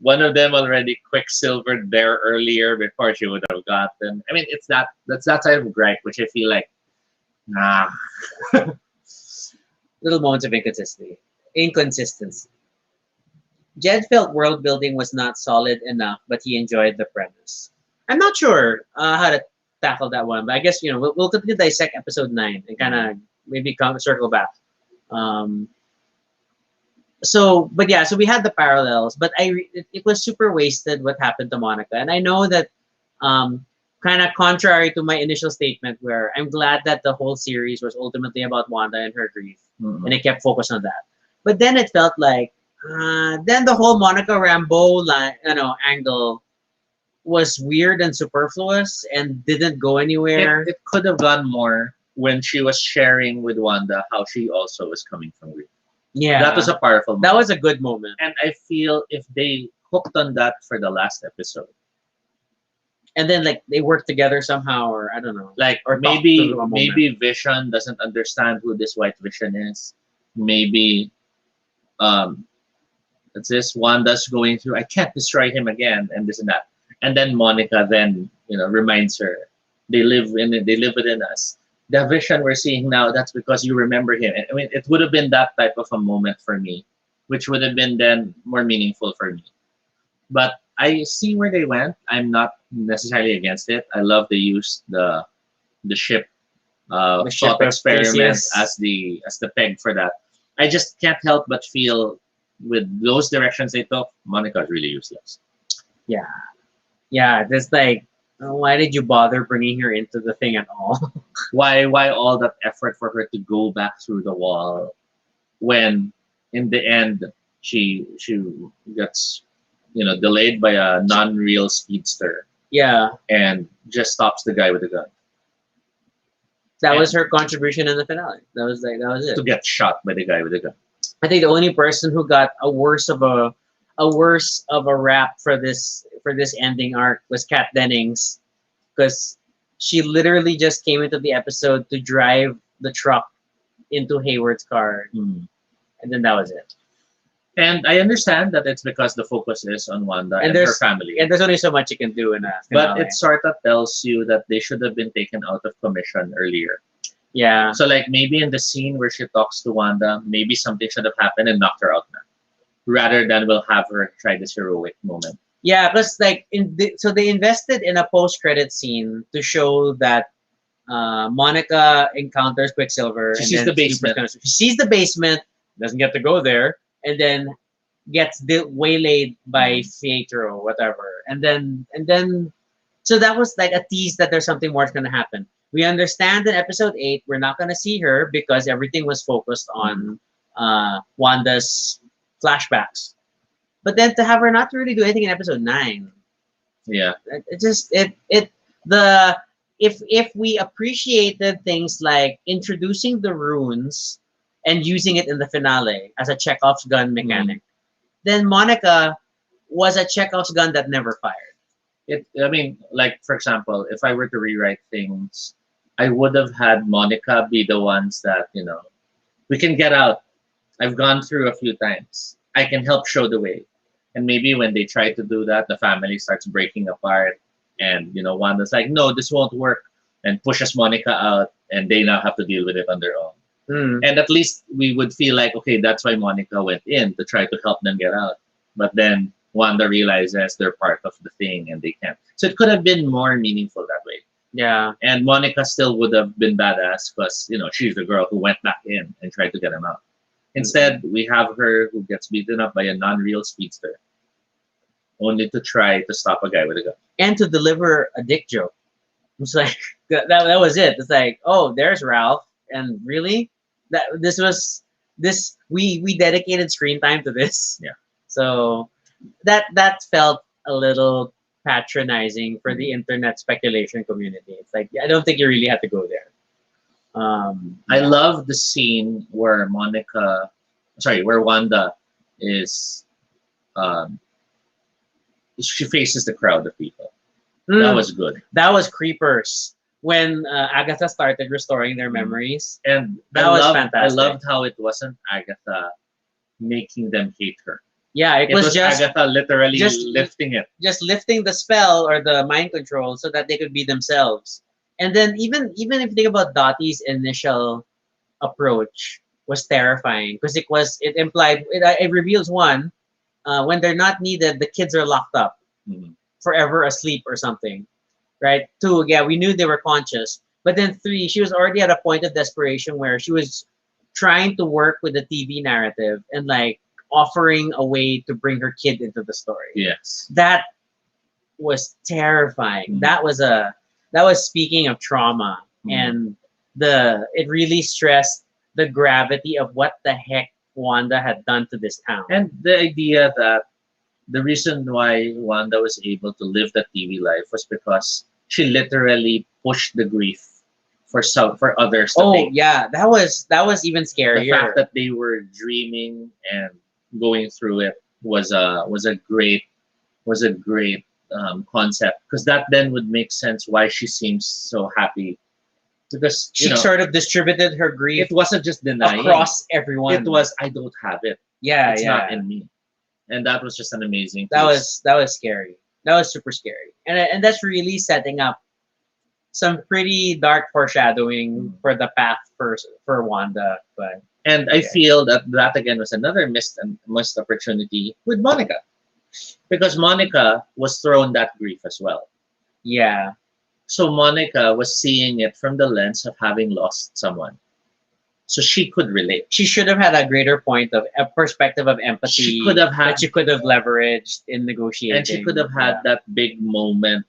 one of them already quicksilvered there earlier before she would have gotten? I mean, that's that type of gripe, which I feel like, nah. Little moments of inconsistency. Inconsistency. Jed felt world building was not solid enough, but he enjoyed the premise. I'm not sure how to tackle that one, but I guess we'll continue to dissect episode 9 and kind of maybe circle back. Um, but yeah, so we had the parallels, but it was super wasted what happened to Monica, and I know that kind of contrary to my initial statement, where I'm glad that the whole series was ultimately about Wanda and her grief, and it kept focused on that. But then it felt like then the whole Monica Rambeau angle was weird and superfluous and didn't go anywhere. It could have gone more when she was sharing with Wanda how she also was coming from grief. Yeah, That was a powerful moment. that was a good moment. And I feel if they hooked on that for the last episode, And then like they worked together somehow, or I don't know, like or talked maybe to a moment. maybe Vision doesn't understand who this White Vision is. Maybe um it's this Wanda's going through I can't destroy him again and this and that. And then Monica then, reminds her they live within us. The Vision we're seeing now, that's because you remember him. And I mean it would have been that type of a moment for me, which would have been then more meaningful for me. But I see where they went. I'm not necessarily against it. I love they used the ship The ship thought of experiment Theseus. as the peg for that. I just can't help but feel with those directions they took, Monica is really useless. Yeah, yeah. Just like, why did you bother bringing her into the thing at all? Why all that effort for her to go back through the wall when in the end she gets delayed by a non-real speedster Yeah, and just stops the guy with the gun that and was her contribution in the finale. That was to it. get shot by the guy with the gun. I think the only person who got a worse of a rap for this ending arc was Kat Dennings, because she literally just came into the episode to drive the truck into Hayward's car, Hmm. and then that was it. And I understand that it's because the focus is on Wanda And and her there's family. and there's only so much you can do in a But finale. it sort of tells you that they should have been taken out of commission earlier. Yeah, So like maybe in the scene where she talks to Wanda, maybe something should have happened and knocked her out now. Rather than we'll have her try this heroic moment. yeah. Plus, like so they invested in a post-credit scene to show that Monica encounters Quicksilver, She and sees then the basement. She sees the basement, doesn't get to go there, and then gets waylaid by Pietro, whatever, and then so that was like a tease that there's something more going to happen. We understand in episode 8 we're not going to see her because everything was focused on Wanda's flashbacks. But then to have her not really do anything in episode 9, Yeah. it just it the if we appreciated things like introducing the runes and using it in the finale as a Chekhov's gun mechanic, then Monica was a Chekhov's gun that never fired. I mean, like for example, if I were to rewrite things, I would have had Monica be the ones that we can get out. I've gone through a few times. I can help show the way. And maybe when they try to do that, the family starts breaking apart, and Wanda's like, "No, this won't work," and pushes Monica out, and they now have to deal with it on their own. And at least we would feel like, okay, that's why Monica went in to try to help them get out. But then Wanda realizes they're part of the thing and they can't. So it could have been more meaningful that way. Yeah. And Monica still would have been badass because, she's the girl who went back in and tried to get him out. Instead, we have her who gets beaten up by a non-real speedster, only to try to stop a guy with a gun. And to deliver a dick joke. It's like, that was it. It's like, oh, there's Ralph. And really? We dedicated screen time to this. Yeah. So that felt a little patronizing for the internet speculation community. It's like, I don't think you really had to go there. I love the scene where where Wanda is, she faces the crowd of people. That was good. That was creepers. When Agatha started restoring their memories. And that was fantastic. I loved how it wasn't Agatha making them hate her. Yeah, it was just Agatha literally lifting it. Just lifting the spell or the mind control so that they could be themselves. And then even if you think about Dottie's initial approach was terrifying because it reveals one, when they're not needed, the kids are locked up forever asleep or something. Right? 2, yeah, we knew they were conscious. But then 3, she was already at a point of desperation where she was trying to work with the TV narrative and like offering a way to bring her kid into the story. Yes. That was terrifying. That was speaking of trauma. And it really stressed the gravity of what the heck Wanda had done to this town. And the idea that the reason why Wanda was able to live that TV life was because she literally pushed the grief for others to take. Yeah, that was even scarier. The fact that they were dreaming and going through it was a great concept, because that then would make sense why she seems so happy, because she sort of distributed her grief. It wasn't just denying across everyone. It was, I don't have it. Yeah, it's not in me. And that was just an amazing that was scary. That was super scary. And that's really setting up some pretty dark foreshadowing for the path for Wanda. But I feel that again was another missed opportunity with Monica, because Monica was thrown that grief as well. Yeah. So Monica was seeing it from the lens of having lost someone, so she could relate. She should have had a greater point of a perspective of empathy. She could have had that she could have leveraged in negotiating, and she could have had that big moment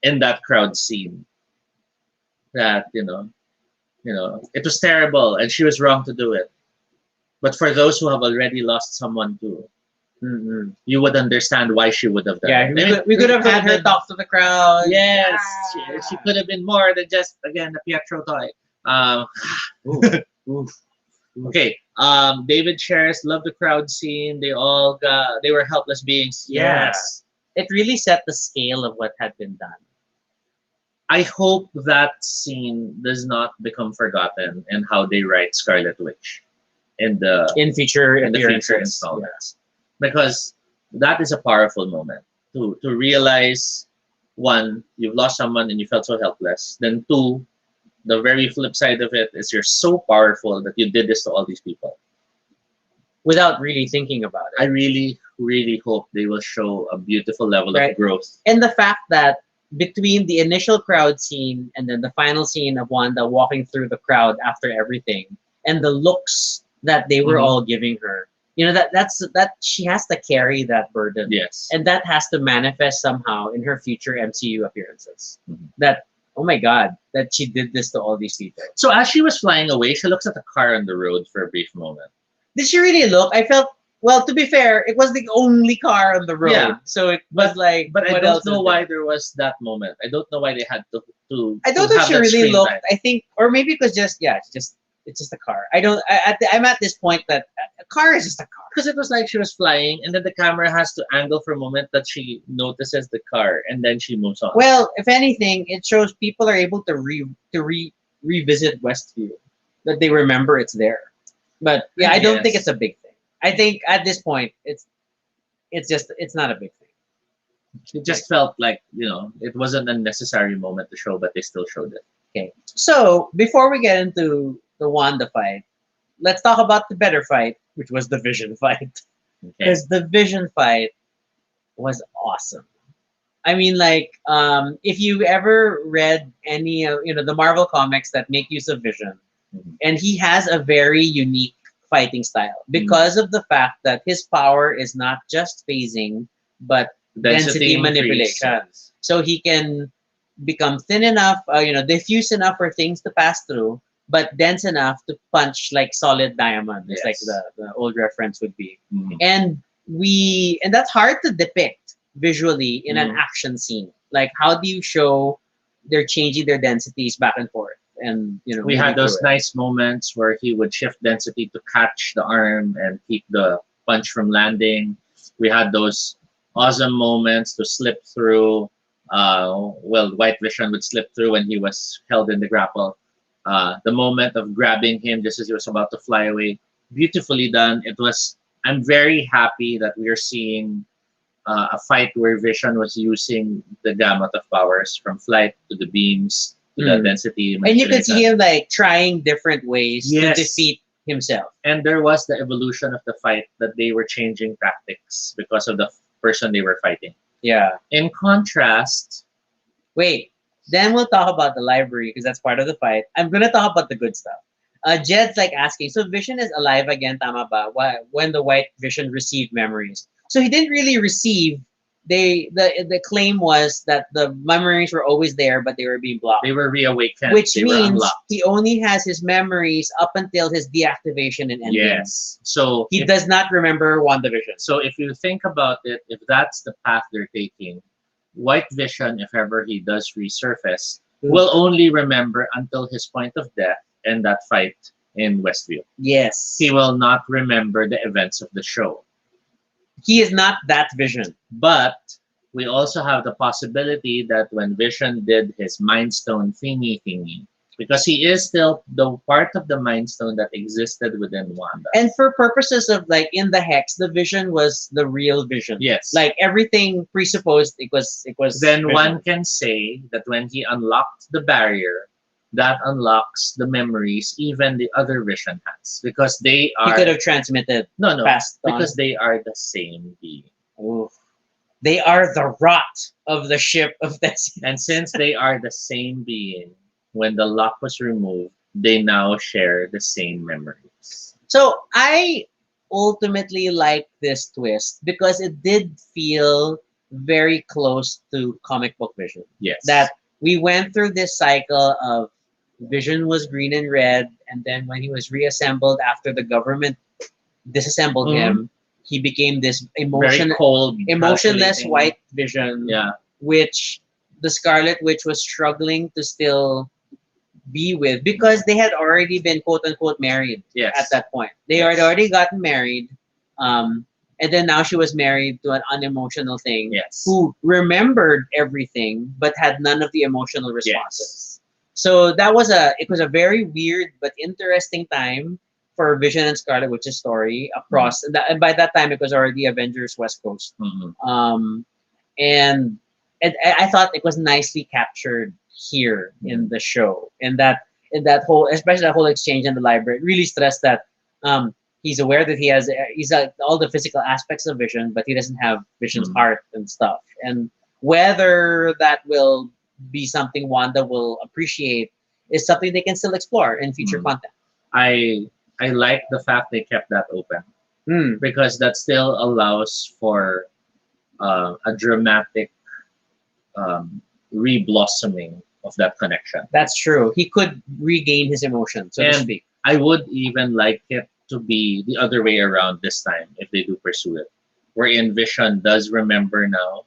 in that crowd scene. That it was terrible, and she was wrong to do it. But for those who have already lost someone too, you would understand why she would have done it. Yeah, we could have had her talk to the crowd. Yes, she could have been more than just, again, a Pietro toy. Okay. David shares, love the crowd scene. They were helpless beings. Yes. It really set the scale of what had been done. I hope that scene does not become forgotten in how they write Scarlet Witch in the future installments, because that is a powerful moment to realize, one, you've lost someone and you felt so helpless. Then 2, the very flip side of it is you're so powerful that you did this to all these people without really thinking about it. I really, really hope they will show a beautiful level of growth. And the fact that between the initial crowd scene and then the final scene of Wanda walking through the crowd after everything, and the looks that they were all giving her, that she has to carry that burden, Yes. and that has to manifest somehow in her future MCU appearances. Mhm. That, oh my God, that she did this to all these people. So as she was flying away, she looks at the car on the road for a brief moment. Did she really look? I felt, well, to be fair, it was the only car on the road, Yeah. so it was like, But I what don't else know is why there? there was that moment. I don't know why they had to I to don't know if have she that really screen looked. time. I think, or maybe it was just, yeah, it's just a car. I don't. I'm at this point that a car is just a car. Because it was like she was flying, and then the camera has to angle for a moment that she notices the car, and then she moves on. Well, if anything, it shows people are able to revisit Westview, that they remember it's there. But yeah, I I don't think guess. it's a big thing. I think at this point, it's not a big thing. It just felt like it wasn't a necessary moment to show, but they still showed it. Okay. So before we get into the Wanda fight, let's talk about the better fight, which was the Vision fight. Okay. Because the Vision fight was awesome. I mean, like, if you ever read any of the Marvel comics that make use of Vision, Mhm. and he has a very unique fighting style because of the fact that his power is not just phasing, but density manipulation. increase. So he can become thin enough, diffuse enough for things to pass through, but dense enough to punch like solid diamond. It's like Yes. the old reference would be. Mhm. And that's hard to depict visually in an Mhm. action scene. Like, how do you show they're changing their densities back and forth, and We moving had those through it? nice moments where he would shift density to catch the arm and keep the punch from landing. We had those awesome moments to slip through. White Vision would slip through when he was held in the grapple. The moment of grabbing him just as he was about to fly away, beautifully done. It was. I'm very happy that we are seeing a fight where Vision was using the gamut of powers from flight to the beams to the Mm. density And you could see manipulation. him like trying different ways Yes. to defeat himself. And there was the evolution of the fight that they were changing tactics because of the person they were fighting. Yeah. In contrast, Wait. Then we'll talk about the library because that's part of the fight. I'm gonna talk about the good stuff. Jed's like asking, so Vision is alive again, tama ba? When the White Vision received memories, so he didn't really receive. The claim was that the memories were always there, but they were being blocked. they were reawakened. Which They were means unlocked. he only has his memories up until his deactivation and ending. Yes. So He if, does not remember WandaVision. so if you think about it, if that's the path they're taking, White Vision, if ever he does resurface, will only remember until his point of death and that fight in Westview. Yes. He will not remember the events of the show. He is not that Vision. But we also have the possibility that when Vision did his Mind Stone thingy, because he is still the part of the Mind Stone that existed within Wanda. And for purposes of like in the hex, the Vision was the real Vision. Yes. Like everything presupposed it was Then Vision. one can say that when he unlocked the barrier, that unlocks the memories even the other Vision has, because they he are could have transmitted no passed on. because they are the same being. Oof. They are the rot of the ship of Destiny. And since they are the same being, when the lock was removed, they now share the same memories. So I ultimately like this twist because it did feel very close to comic book Vision. Yes. That we went through this cycle of Vision was green and red, and then when he was reassembled after the government disassembled Mhm. him, he became this very cold, emotionless calculating. white Vision, Yeah. which the Scarlet Witch was struggling to still be with because they had already been quote unquote married Yes. at that point. They Yes. had already gotten married, and then now she was married to an unemotional thing Yes. who remembered everything but had none of the emotional responses. So it was a very weird but interesting time for Vision and Scarlet Witch's story across. And by that time, it was already Avengers West Coast. Mhm. And I thought it was nicely captured here in the show, and that whole, especially that whole exchange in the library, it really stressed that he's aware that he's all the physical aspects of Vision, but he doesn't have Vision's Mhm. heart and stuff. And whether that will be something Wanda will appreciate is something they can still explore in future Mhm. content. I like the fact they kept that open Hmm. because that still allows for a dramatic re-blossoming of that connection. That's true. He could regain his emotion, so to And speak. I would even like it to be the other way around this time if they do pursue it, wherein Vision does remember now,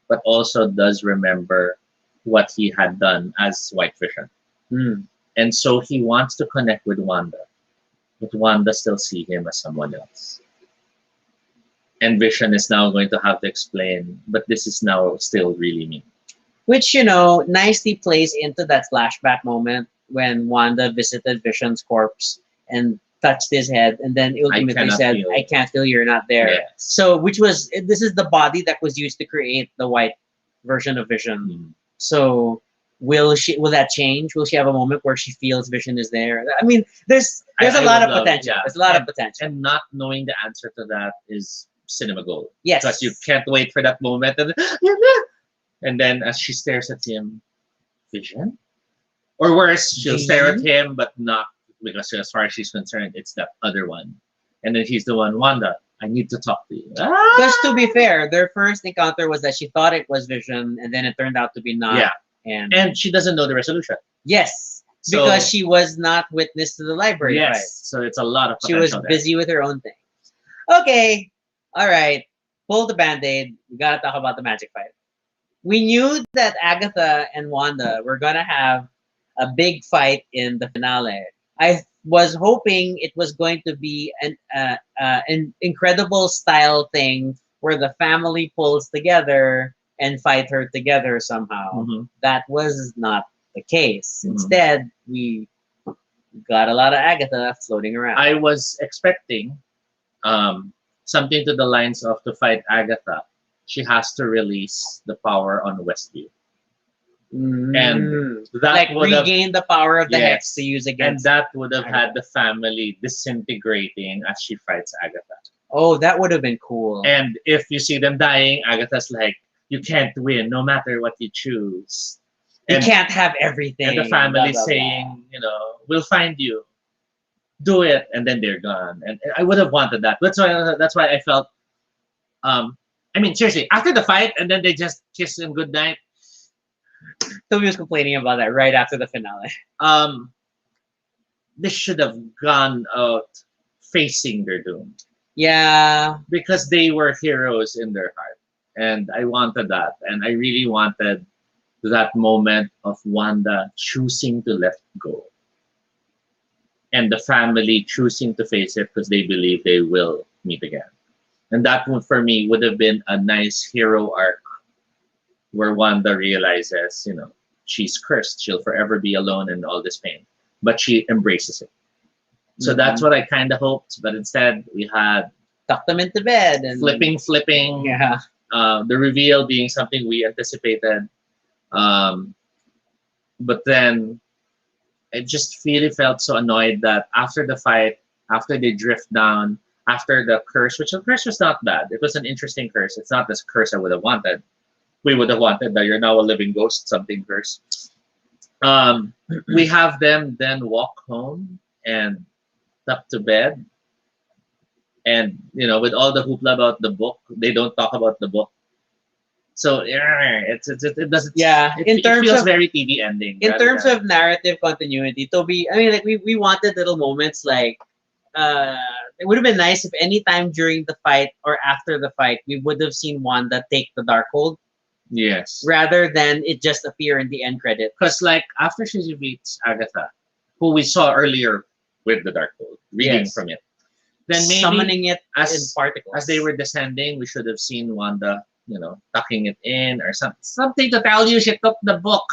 but also does remember what he had done as White Vision. Hmm. And so he wants to connect with Wanda, but Wanda still see him as someone else. And Vision is now going to have to explain, but this is now still really me. Which, nicely plays into that flashback moment when Wanda visited Vision's corpse and touched his head and then ultimately cannot said, feel. I can't feel you're not there. Yes. So, this is the body that was used to create the white version of Vision. Mm. So, will that change? Will she have a moment where she feels Vision is there? I mean, there's a I lot would of love it, potential. yeah. There's a lot of potential. And not knowing the answer to that is cinema gold. Yes. Because you can't wait for that moment. And then as she stares at him, Vision? Or worse, she'll stare at him, but not because as far as she's concerned, it's that other one. And then he's the one, Wanda, I need to talk to you. Because to be fair, their first encounter was that she thought it was Vision, and then it turned out to be not. Yeah. And she doesn't know the resolution. yes, So- because she was not witness to the library Yes. fight. So it's a lot of She potential was there. busy with her own thing. Okay, all right. Pull the band-aid. We gotta talk about the magic fight. We knew that Agatha and Wanda were gonna have a big fight in the finale. I was hoping it was going to be an incredible style thing where the family pulls together and fight her together somehow. Mhm. That was not the case. Mhm. Instead, we got a lot of Agatha floating around. I was expecting something to the lines of to fight Agatha, she has to release the power on Westview. And that like would have regain the power of the hex yes, to use and against. that would have had Agatha. the family disintegrating as she fights Agatha. Oh, that would have been cool. And if you see them dying, Agatha's like, you can't win no matter what you choose. You And, can't have everything. and the blah, family blah, blah. saying, we'll find you. Do it, and then they're gone. And I would have wanted that. That's why I felt I mean seriously, after the fight and then they just kiss and good night. Toby was complaining about that right after the finale. This should have gone out facing their doom. Yeah. Because they were heroes in their heart. And I wanted that. And I really wanted that moment of Wanda choosing to let go. And the family choosing to face it because they believe they will meet again. And that one for me would have been a nice hero arc where Wanda realizes, she's cursed. She'll forever be alone in all this pain. But she embraces it. So that's what I kind of hoped. But instead, we had Tuck them into bed and flipping. Yeah. The reveal being something we anticipated. But then I just really felt so annoyed that after the fight, after they drift down, after the curse, which the curse was not bad. It was an interesting curse. It's not this curse I would have wanted. We would have wanted that you're now a living ghost, something curse. We have them then walk home and tuck to bed. And, with all the hoopla about the book, they don't talk about the book. So it doesn't. Yeah, It feels very TV ending. In rather terms than- of narrative continuity, Toby, I mean, like we wanted little moments like it would have been nice if any time during the fight or after the fight we would have seen Wanda take the Darkhold yes, rather than it just appear in the end credit. because like after she defeats Agatha, who we saw earlier with the Darkhold, reading Yes. from it, then maybe Summoning it in as particles. as they were descending, we should have seen Wanda, tucking it in or something to tell you she took the book.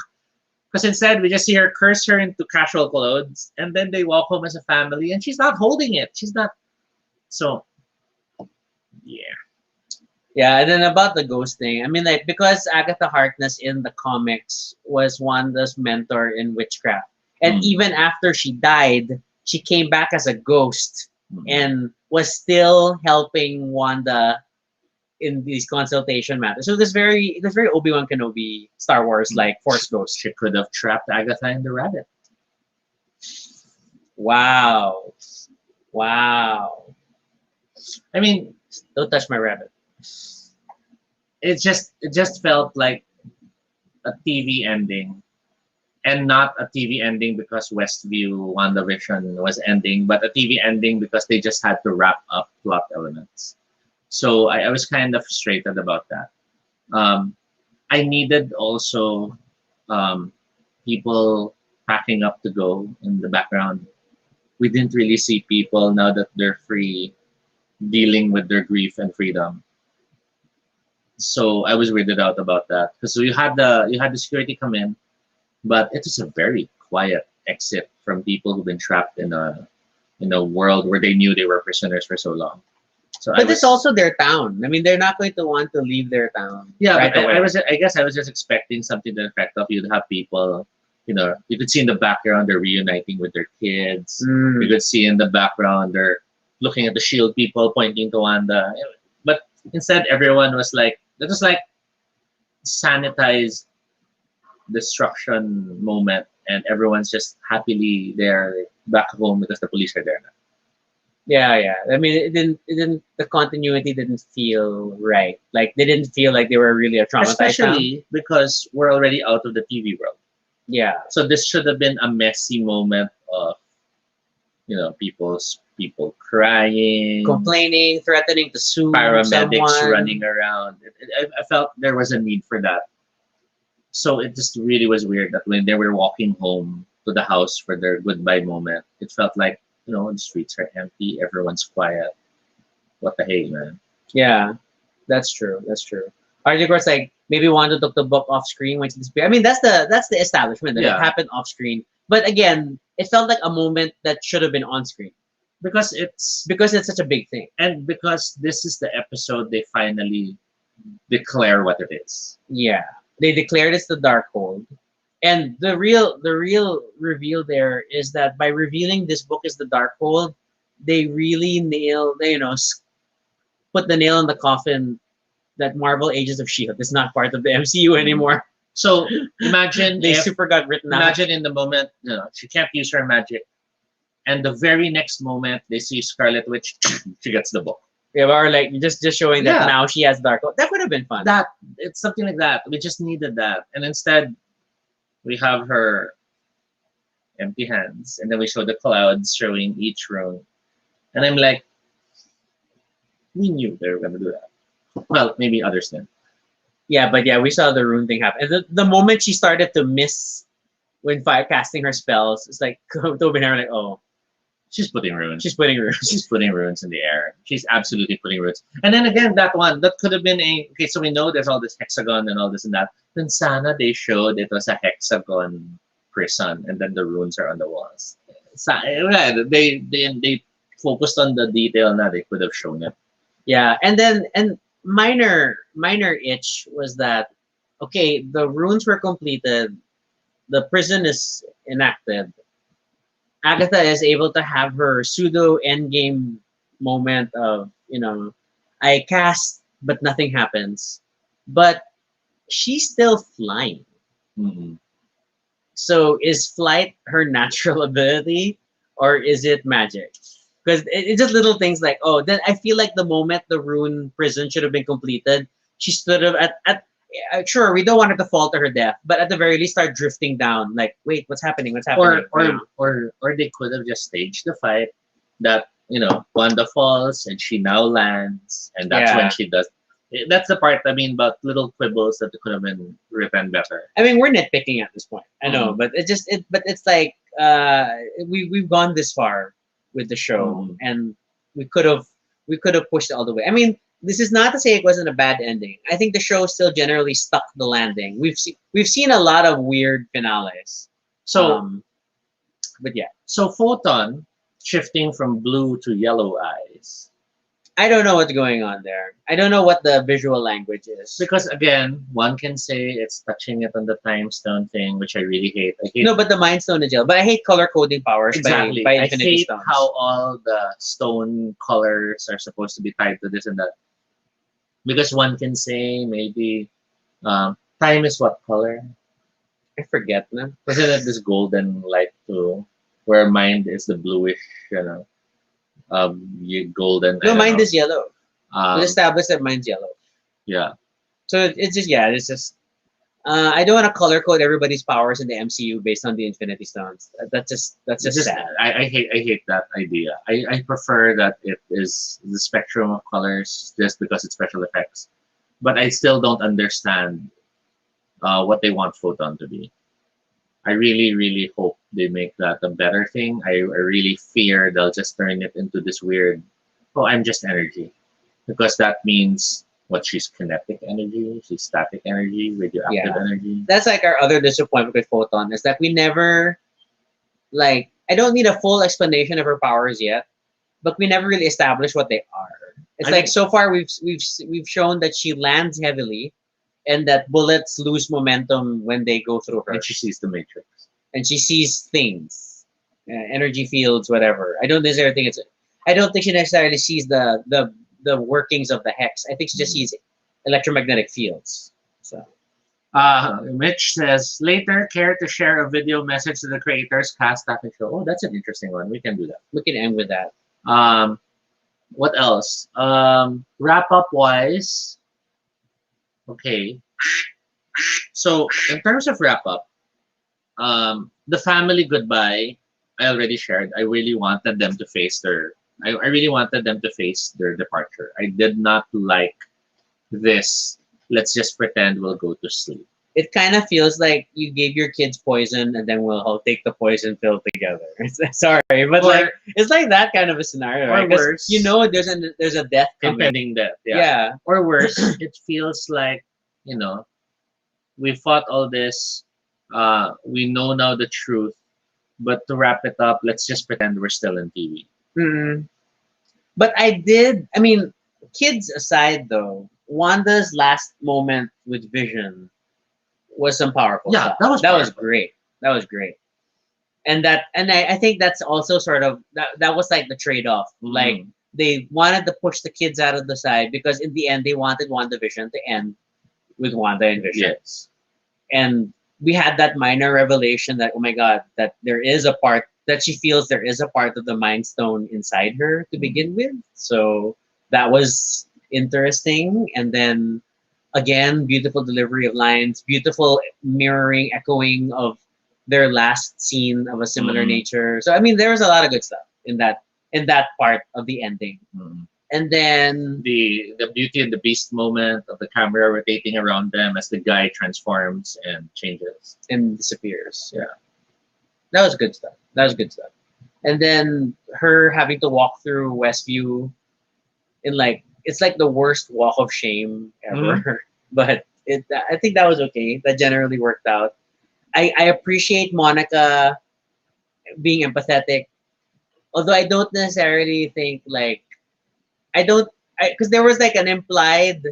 Because instead, we just see her curse her into casual clothes, and then they walk home as a family, and she's not holding it. She's not. So, yeah. Yeah, and then about the ghost thing, I mean, like because Agatha Harkness in the comics was Wanda's mentor in witchcraft, and even after she died, she came back as a ghost and was still helping Wanda in these consultation matters. So it was very Obi-Wan Kenobi Star Wars like Force Ghost. She could have trapped Agatha in the rabbit. Wow. I mean, Don't touch my rabbit. it just felt like a TV ending, and not a TV ending because Westview WandaVision was ending, but a TV ending because they just had to wrap up plot elements. So I was kind of frustrated about that. Um, I needed also um, people packing up to go in the background. We didn't really see people now that they're free dealing with their grief and freedom. So I was weirded out about that because you had the security come in, but it was a very quiet exit from people who've been trapped in a world where they knew they were prisoners for so long. So I But it's was also their town. I mean, they're not going to want to leave their town yeah, right but I away. was I guess I was just expecting something to the effect of you'd have people, you could see in the background they're reuniting with their kids. You Mm, could see in the background they're looking at the shield people pointing to Wanda. But instead everyone was like that was like sanitized destruction moment, and everyone's just happily there back home because the police are there now. yeah, yeah. I mean, it didn't. The continuity didn't feel right. Like they didn't feel like they were really a traumatized town. Especially because we're already out of the TV world. Yeah, So this should have been a messy moment of people crying, complaining, threatening to sue paramedics someone. running around. I felt there was a need for that. So it just really was weird that when they were walking home to the house for their goodbye moment, it felt like the streets are empty, everyone's quiet. What the hey, man? Yeah, that's true. That's true. Or of course, like maybe Wanda took the book off screen when she disappeared. I mean, that's the establishment that it Yeah, happened off screen. But again, it felt like a moment that should have been on screen because it's because it's such a big thing. and because this is the episode they finally declare what it is. Yeah, they declared it's the Darkhold, and the real reveal there is that by revealing this book is the Darkhold, they really put the nail in the coffin that Marvel Agents of Shield is not part of the MCU Mhm. anymore. So imagine They if super got written out. imagine in the moment, she can't use her magic, and the very next moment they see Scarlet Witch, she gets the book. Yeah, or like just showing that Yeah, now she has Darkhold. That would have been fun. that it's something like that. We just needed that, and instead we have her empty hands, and then we show the clouds showing each room, and I'm like, we knew they were gonna do that. Well, maybe others didn't. Yeah, but yeah, we saw the rune thing happen. And the moment she started to miss when fire casting her spells, it's like Tobin and I were like, oh, She's putting runes. she's putting runes. She's putting runes in the air. She's absolutely putting runes. And then again, that one that could have been okay. So we know there's all this hexagon and all this and that. Then sana they showed it was a hexagon prison, and then the runes are on the walls. Yeah, they focused on the detail. Now they could have shown it. Yeah, and minor itch was that okay, the runes were completed, the prison is enacted. Agatha is able to have her pseudo endgame moment of, I cast but nothing happens. But she's still flying. Mm-hmm. So is flight her natural ability or is it magic? Because it's just little things like, oh, then I feel like the moment the rune prison should have been completed, she stood up sure, we don't want her to fall to her death, but at the very least start drifting down. Like, wait, what's happening? What's happening? Or they could have just staged the fight that Wanda falls and she now lands, and that's when Yeah. she does. That's the part I mean about little quibbles that could have been written better. I mean, we're nitpicking at this point. I know, Mhm. but but it's like we've gone this far with the show, Mhm. and we could have we could have pushed it all the way. I mean, this is not to say it wasn't a bad ending. I think the show still generally stuck the landing. We've seen a lot of weird finales. So But yeah, so Photon shifting from blue to yellow eyes. I don't know what's going on there. I don't know what the visual language is. Because again, one can say it's touching it on the time stone thing, which I really hate. I hate No, but the Mind Stone is gel. But I hate color coding powers exactly. by I Infinity hate Stones. how all the stone colors are supposed to be tied to this and that. Because one can say maybe time is what color? I forget now. Isn't it this golden light too? Where mind is the bluish, you know? golden. I No, don't mine know. is yellow. We Um, established that mine's yellow. yeah, So it's just yeah, it's just I don't want to color code everybody's powers in the MCU based on the Infinity Stones. That's it's just just sad. I hate that idea. I prefer that it is the spectrum of colors just because it's special effects. But I still don't understand what they want photon to be. I really, really hope they make that a better thing. I really fear they'll just turn it into this weird, oh, I'm just energy. Because that means what she's kinetic energy, she's static energy, radioactive Yeah. energy. That's like our other disappointment with Photon is that we never like I don't need a full explanation of her powers yet, but we never really established what they are. It's I like mean, so far we've shown that she lands heavily and that bullets lose momentum when they go through her and she sees the matrix. and she sees things, energy fields, whatever. I don't necessarily think it's. I don't think she necessarily sees the workings of the hex. I think she just sees electromagnetic fields. So Mitch says, later, care to share a video message to the creators, cast, staff, and show. Oh, that's an interesting one. We can do that. we can end with that. Um, what else? Wrap up wise, okay. So, in terms of wrap up, the family goodbye, I already shared. I really wanted them to face their. I really wanted them to face their departure. I did not like this. Let's just pretend we'll go to sleep. It kind of feels like you gave your kids poison and then we'll all take the poison pill together. Sorry, but Or, like it's like that kind of a scenario, or right? 'Cause worse, you know there's a death coming. impending death. Yeah. Yeah. Or worse, it feels like, you know, we fought all this. We know now the truth. But to wrap it up, let's just pretend we're still in TV. Mm. But I did. I mean, kids aside, though, Wanda's last moment with Vision was some powerful Yeah, stuff. that was That was powerful. great. That was great. And I think that's also sort of that was like the trade off. Like Mm. they wanted to push the kids out of the side because in the end they wanted WandaVision to end with Wanda and Vision. Yes. And we had that minor revelation that oh my god, that there is a part that she feels there is a part of the Mind Stone inside her to begin with. So that was interesting. And then again, beautiful delivery of lines, beautiful mirroring, echoing of their last scene of a similar Mhm. nature. So I mean, there was a lot of good stuff in that part of the ending. Mm. And then The Beauty and the Beast moment of the camera rotating around them as the guy transforms and changes. and disappears. Yeah. That was good stuff. That was good stuff. And then her having to walk through Westview in like it's like the worst walk of shame ever. But I think that was okay. That generally worked out. I appreciate Monica being empathetic, although I don't necessarily think like I don't because there was like an implied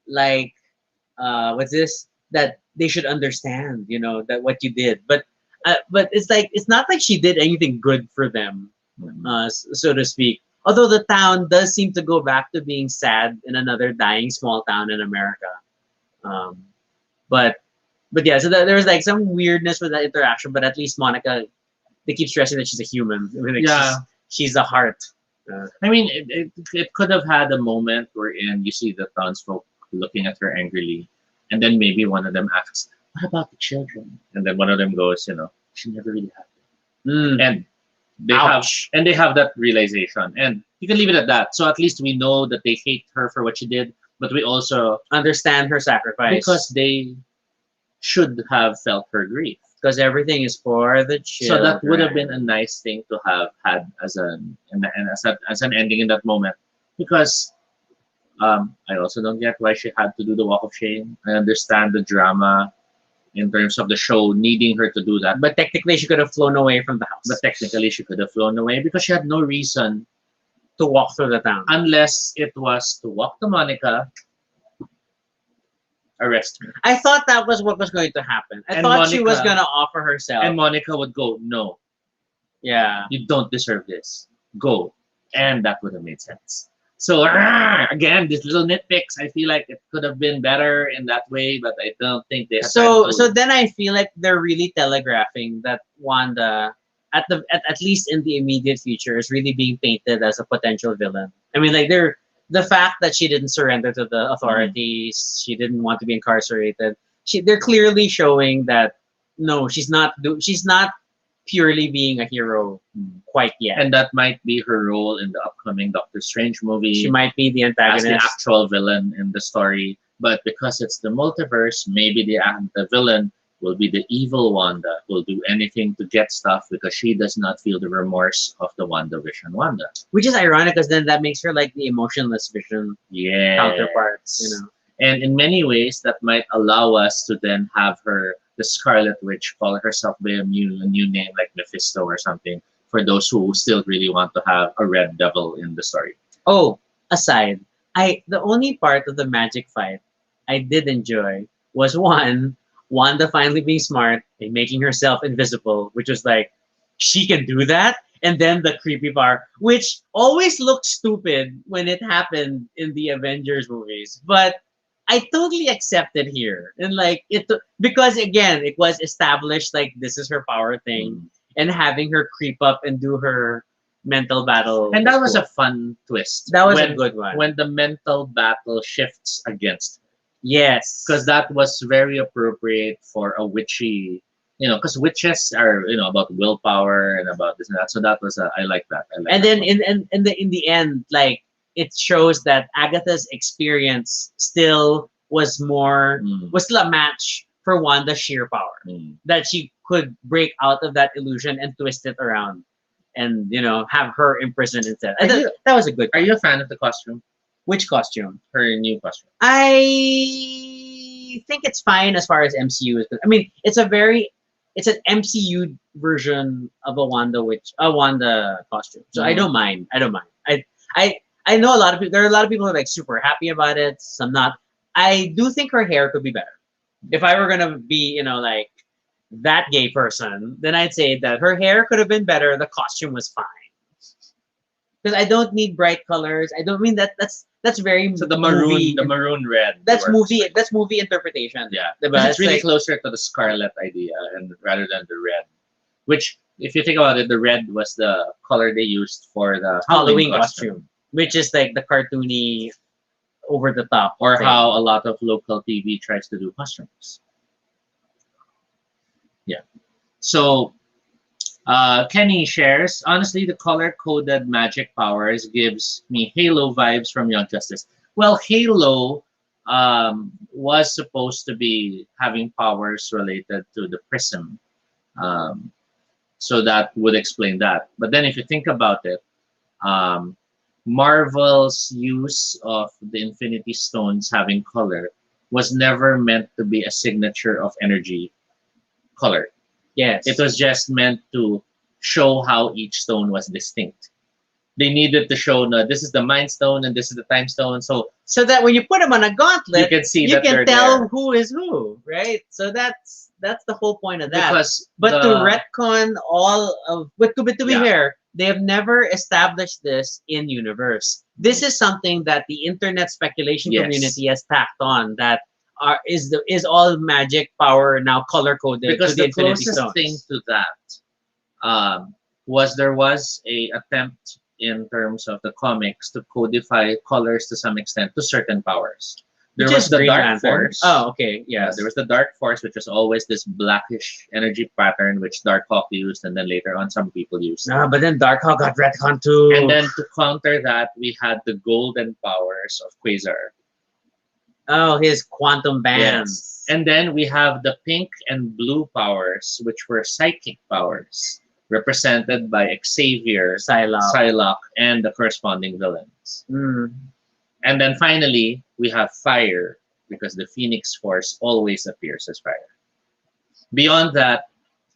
like what's this that they should understand that what you did, but it's like it's not like she did anything good for them, Mhm. so to speak. Although the town does seem to go back to being sad in another dying small town in America, um, but yeah, so there was like some weirdness with that interaction. But at least Monica, they keep stressing that she's a human. I mean, like, Yeah. she's a heart. I mean, it could have had a moment wherein you see the townsfolk looking at her angrily, and then maybe one of them asks, "What about the children?" And then one of them goes, "She never really had them." Mm, And ouch. they have that realization, and you can leave it at that. So at least we know that they hate her for what she did, but we also Understand her sacrifice because they should have felt her grief. because everything is for the So children. that would have been a nice thing to have had as an ending in that moment, because I also don't get why she had to do the walk of shame. I understand the drama in terms of the show needing her to do that, But technically, she could have flown away from the house but technically she could have flown away because she had no reason to walk through the town. unless it was to walk to Monica, arrest her, I thought that was what was going to happen. I And thought she was Monica- going to offer herself. and Monica would go, "No, Yeah. you don't deserve this. Go," and that would have made sense. So again, these little nitpicks, I feel like it could have been better in that way, but I don't think they have So time to- so then I feel like they're really telegraphing that Wanda at least in the immediate future, is really being painted as a potential villain. I mean, like the fact that she didn't surrender to the authorities, she didn't want to be incarcerated. They're clearly showing that no, she's not purely being a hero quite yet. And that might be her role in the upcoming Doctor Strange movie. She might be the as antagonist. the actual villain in the story. But because it's the multiverse, maybe the villain will be the evil Wanda who will do anything to get stuff because she does not feel the remorse of the WandaVision Wanda. Which is ironic because then that makes her like the emotionless Vision Yeah. counterparts, you know. And in many ways, that might allow us to then have her, the Scarlet Witch, call herself by a new name like Mephisto or something, for those who still really want to have a Red Devil in the story. Oh, aside, the only part of the magic fight I did enjoy was one, Wanda finally being smart and making herself invisible, which was like, she can do that? And then the creepy part, which always looked stupid when it happened in the Avengers movies, but I totally accept it here. And like because again, it was established like this is her power thing, and having her creep up and do her mental battle. And that was cool. a fun twist. That was a good one. When the mental battle shifts against her. Yes. Because that was very appropriate for a witchy, because witches are, about willpower and about this and that. So that was, I like that. And then in the end, like, it shows that Agatha's experience still was still a match for Wanda's sheer power. That she could break out of that illusion and twist it around and, have her imprisoned instead. That was a good. Are you a fan of the costume? Which costume? Her new costume. I think it's fine as far as MCU is concerned. I mean, it's an MCU version of a Wanda costume. So I don't mind. I know a lot of people. There are a lot of people who are like super happy about it. Some not. I do think her hair could be better. If I were gonna be, like that gay person, then I'd say that her hair could have been better. The costume was fine. Because I don't need bright colors. I don't mean that. That's very so the maroon red. That's movie. That's movie interpretation. Yeah, but it's really closer to the scarlet idea, and rather than the red, which if you think about it, the red was the color they used for the Halloween costume, which is like the cartoony, over the top, or thing. How a lot of local TV tries to do costumes. Yeah, so. Kenny shares, honestly, the color-coded magic powers gives me Halo vibes from Young Justice. Well, Halo was supposed to be having powers related to the prism. So that would explain that. But then if you think about it, Marvel's use of the Infinity Stones having color was never meant to be a signature of energy color. Yes. It was just meant to show how each stone was distinct. They needed to show this is the Mind Stone and this is the Time Stone. So that when you put them on a gauntlet, you can see you that can they're tell there. Who is who, right? So that's the whole point of that. But to retcon all of, but to be fair, they have never established this in universe. This is something that the internet speculation community has tacked on, that is all magic power now color coded because to the Infinity closest Stones. thing to that there was a attempt in terms of the comics to codify colors to some extent to certain powers. There was the Dark Force. Oh, okay, yeah. There was the Dark Force, which was always this blackish energy pattern, which Darkhawk used, and then later on some people used. But then Darkhawk got retcon too. And then to counter that, we had the golden powers of Quasar. Oh, his quantum bands. Yes. And then we have the pink and blue powers, which were psychic powers, represented by Xavier, Psylocke, and the corresponding villains. And then finally, we have fire, because the Phoenix Force always appears as fire. Beyond that,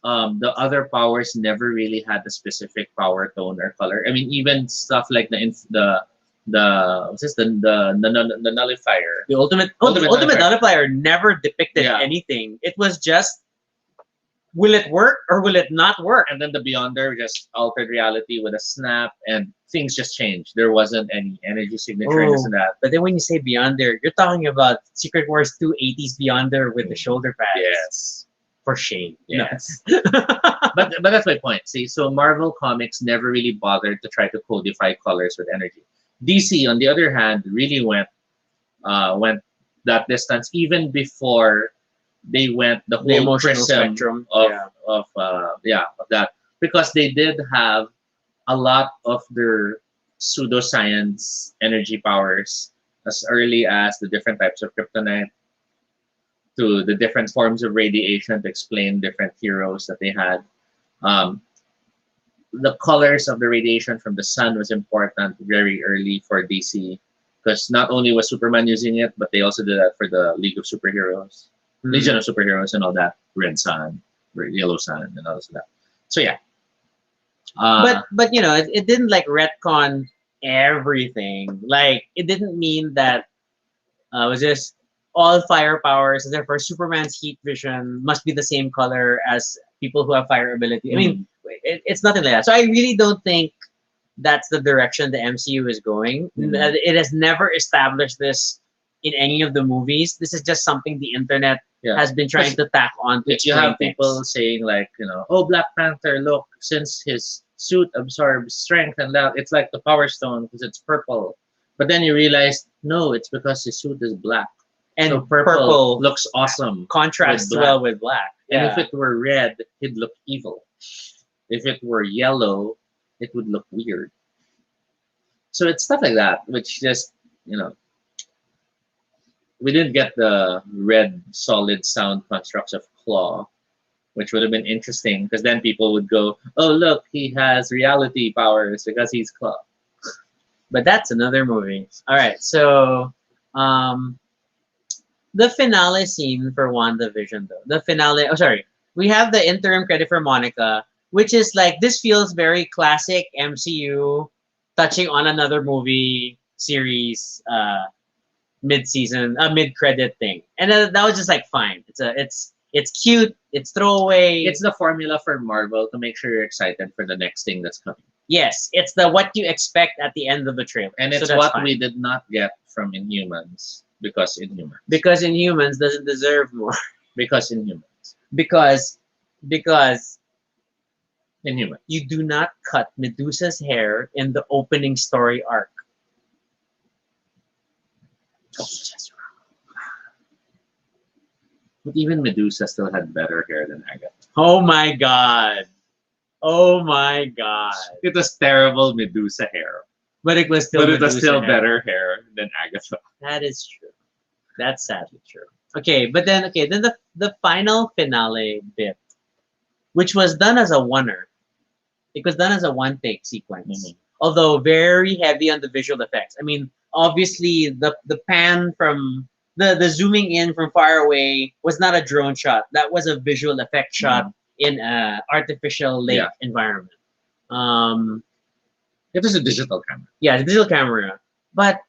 the other powers never really had a specific power tone or color. I mean, even stuff like the nullifier. The ultimate nullifier never depicted anything. It was just, will it work or will it not work? And then the Beyonder just altered reality with a snap, and things just changed. There wasn't any energy signature in this and that. But then when you say Beyonder, you're talking about Secret Wars 2 80s Beyonder with the shoulder pads. Yes. For shame. No. Yes. But that's my point. See, so Marvel Comics never really bothered to try to codify colors with energy. DC, on the other hand, really went that distance even before they went the The whole emotional prism spectrum. of Yeah. of that, because they did have a lot of their pseudoscience energy powers as early as the different types of kryptonite to the different forms of radiation to explain different heroes that they had. Um, the colors of the radiation from the sun was important very early for DC, because not only was Superman using it, but they also did that for the League of Superheroes, Legion Mhm. of Superheroes, and all that. Red Sun, Yellow Sun, and all of that. So yeah, uh, But you know, it didn't like retcon everything. Like it didn't mean that it was just all fire powers, and therefore Superman's heat vision must be the same color as people who have fire ability. I mean, mm, it's nothing like that. So I really don't think that's the direction the MCU is going. mm, It has never established this in any of the movies. This is just something the internet yeah. has been trying to tack on to You explain have people things. saying like, oh, Black Panther, look, since his suit absorbs strength and that, it's like the Power Stone because it's purple. But then you realize, no, it's because his suit is black. So And purple purple looks awesome with contrasts black. well with black. And if Yeah. it were red, he'd look evil. If it were yellow, it would look weird. So it's stuff like that, which just, you know, we didn't get the red solid sound constructs of Claw, which would have been interesting because then people would go, "Oh, look, he has reality powers because he's Claw." But that's another movie. All right, so um, the finale scene for WandaVision, though. The finale. Oh, sorry. We have the interim credit for Monica, which is like this feels very classic MCU, touching on another movie series, mid-season, mid-credit thing, and that was just like fine. It's cute. It's throwaway. It's the formula for Marvel to make sure you're excited for the next thing that's coming, Yes, it's the what you expect at the end of the trailer. and So it's that's what fine. we did not get from Inhumans because Inhumans Because Inhumans doesn't deserve more. because Inhumans because because Inhumans. you do not cut Medusa's hair in the opening story arc. But even Medusa still had better hair than Agatha. Oh my god. Oh my god. It was terrible Medusa hair, But it was still but it was Medusa still hair. better hair than Agatha. That is true. That's sadly true. Then the final finale bit, which was done as a oneer. It was done as a one take sequence. Mhm. Although very heavy on the visual effects. I mean, obviously the pan from the zooming in from far away was not a drone shot. That was a visual effect shot in a artificial lake Yeah. environment. Um, It was a digital camera. yeah, the digital camera, but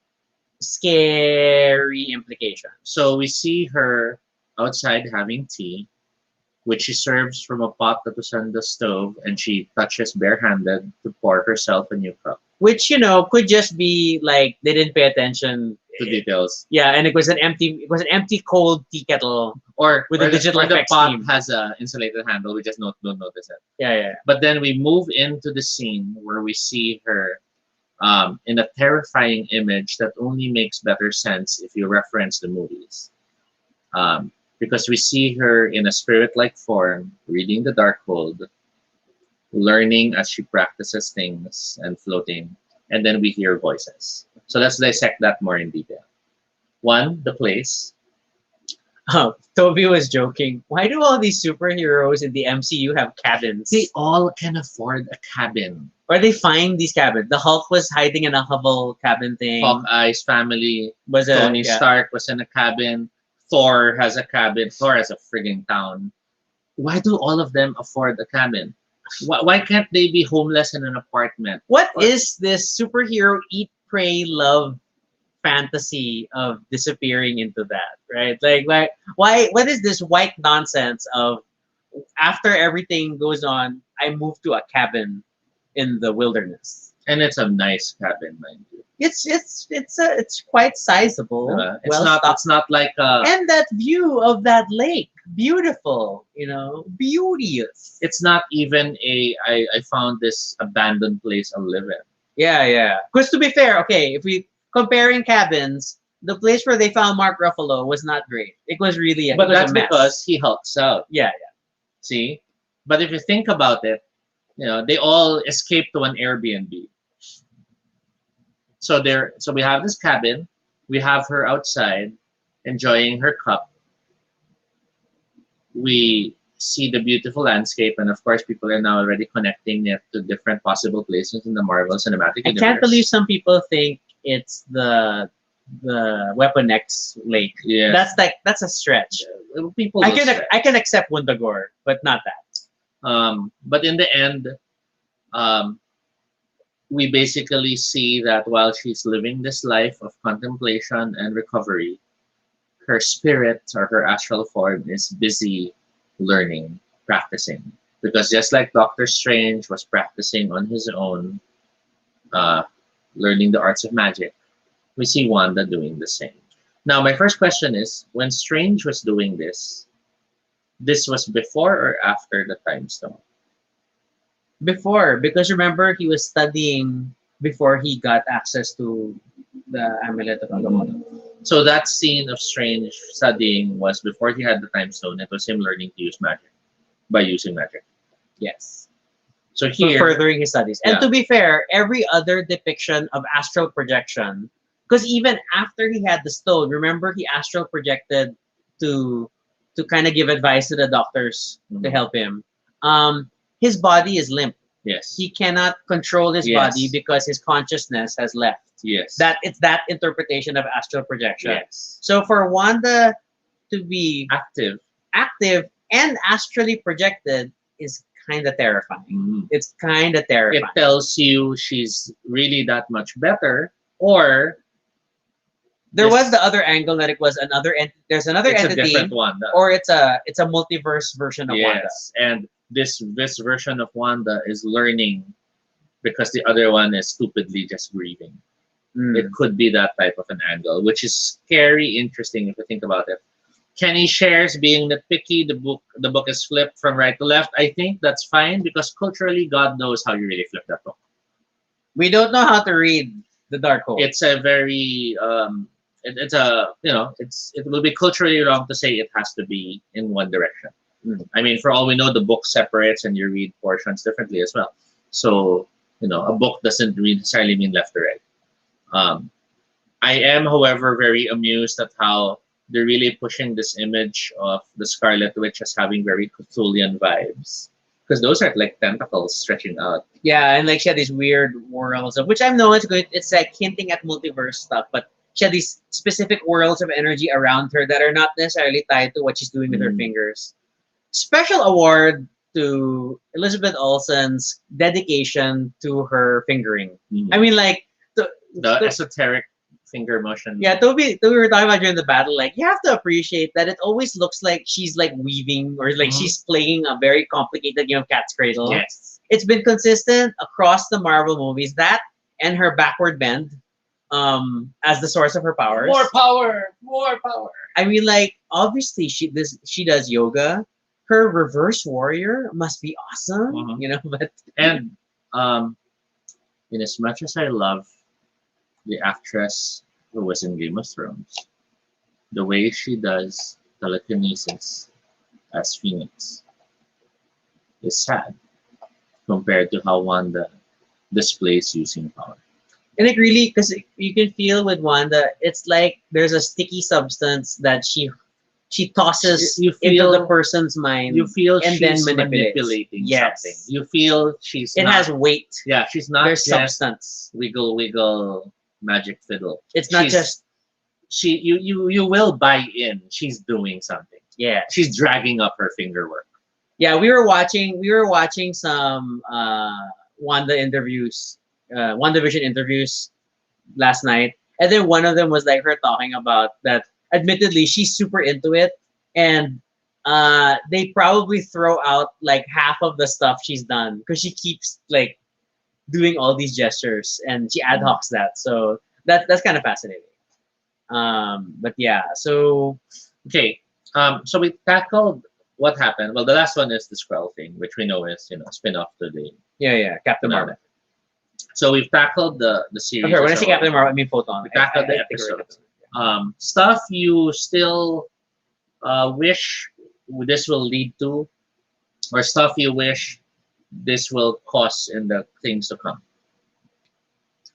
scary implications. So we see her outside having tea, which she serves from a pot that was on the stove, and she touches barehanded to pour herself a new cup. Which could just be like they didn't pay attention. The details, Yeah, and it was an empty cold tea kettle with a digital or the effects pot team. has a insulated handle. We just don't notice it. Yeah, yeah. But then we move into the scene where we see her in a terrifying image that only makes better sense if you reference the movies. Because we see her in a spirit-like form, reading the Darkhold, learning as she practices things and floating, and then we hear voices. So let's dissect that more in detail. One, the place. Oh, Toby was joking. Why do all these superheroes in the MCU have cabins? They all can afford a cabin. Or they find these cabins. The Hulk was hiding in a hovel cabin thing. Hawkeye's family, Was Tony yeah. Stark was in a cabin. Thor has a cabin. Thor has a frigging town. Why do all of them afford a cabin? Why can't they be homeless in an apartment? What Or- is this superhero eat, pray, love fantasy of disappearing into that? Right? Like why? What is this white nonsense of after everything goes on, I move to a cabin in the wilderness? And it's a nice cabin, mind you. It's quite sizable, It's well not. stocked, It's not like and that view of that lake, beautiful, beauteous. it's not even a. I found this abandoned place I live in. Yeah, yeah. Because to be fair, okay, if we comparing cabins, the place where they found Mark Ruffalo was not great. It was really it But was a that's mess. because he helps out. Yeah, See, but if you think about it, they all escaped to an Airbnb. So we have this cabin, we have her outside enjoying her cup. We see the beautiful landscape, and of course, people are now already connecting it to different possible places in the Marvel Cinematic I Universe. can't believe some people think it's the Weapon X lake. Yeah, That's a stretch. people. I can accept Wundagore, but not that. But in the end, um, we basically see that while she's living this life of contemplation and recovery, her spirit or her astral form is busy learning, practicing. Because just like Doctor Strange was practicing on his own, uh, learning the arts of magic, we see Wanda doing the same. Now, my first question is when Strange was doing this was before or after the Time Stone? Before, because remember he was studying before he got access to the amulet of Agamotto. So that scene of Strange studying was before he had the Time Stone. It was him learning to use magic by using magic. Yes. So So here, furthering his studies. And yeah. to be fair, every other depiction of astral projection, because even after he had the stone, remember he astral projected to kind of give advice to the doctors to Mhm. help him. His body is limp. Yes. He cannot control his Yes. body because his consciousness has left. Yes. It's that interpretation of astral projection. Yes. So for Wanda to be Active. active and astrally projected is kind of terrifying. Mhm. It's kind of It terrifying. tells you she's really that much better, or There this- was the other angle that it was there's another it's a entity, different Wanda. or it's a multiverse version of Wanda. Yes, and this version of Wanda is learning because the other one is stupidly just grieving. Mm. It could be that type of an angle, which is scary interesting if you think about it. Kenny shares being nitpicky. The book is flipped from right to left. I think that's fine because culturally, God knows how you really flip that book. We don't know how to read the Darkhold. It's a very it's a it will be culturally wrong to say it has to be in one direction. Mm. I mean, for all we know, the book separates and you read portions differently as well. So a book doesn't necessarily mean left or right. I am, however, very amused at how they're really pushing this image of the Scarlet Witch as having very Cthulhian vibes. Because those are like tentacles stretching out. Yeah, and like she had these weird worlds of which I know it's good. It's like hinting at multiverse stuff, but she had these specific worlds of energy around her that are not necessarily tied to what she's doing with her Mm. fingers. Special award to Elizabeth Olsen's dedication to her fingering. Mhm. I mean, like The esoteric finger motion. yeah, Toby we were talking about during the battle, like you have to appreciate that it always looks like she's like weaving or like Mhm. she's playing a very complicated game of cat's cradle. Yes. It's been consistent across the Marvel movies, that and her backward bend as the source of her powers. More power. More power. I mean, like obviously she does yoga. Her reverse warrior must be awesome, Mhm. but And in as much as I love the actress who was in Game of Thrones, the way she does telekinesis as Phoenix is sad compared to how Wanda displays using power. and it really, because you can feel with Wanda, it's like there's a sticky substance that she tosses You into feel- the person's mind. You feel And she's then manipulates. manipulating Yes. something. You feel she's It not, has weight. yeah, she's not There's just substance. wiggle magic fiddle. It's not She's- just you will buy in. She's doing something. yeah. She's dragging up her finger work. Yeah, we were watching some Wanda interviews, WandaVision interviews last night, and then one of them was like her talking about that. Admittedly, she's super into it, and they probably throw out like half of the stuff she's done because she keeps like doing all these gestures, and she ad hocs that. So that's kind of fascinating. But yeah, so Okay. So we tackled what happened. Well, the last one is the Skrull thing, which we know is spin-off to the yeah, Captain finale. Marvel. So we've tackled the I'm series sorry, when I as a say whole. Captain Marvel, I mean Photon. We tackled the I think we're episode. Stuff you still wish this will lead to, or stuff you wish this will cause in the things to come.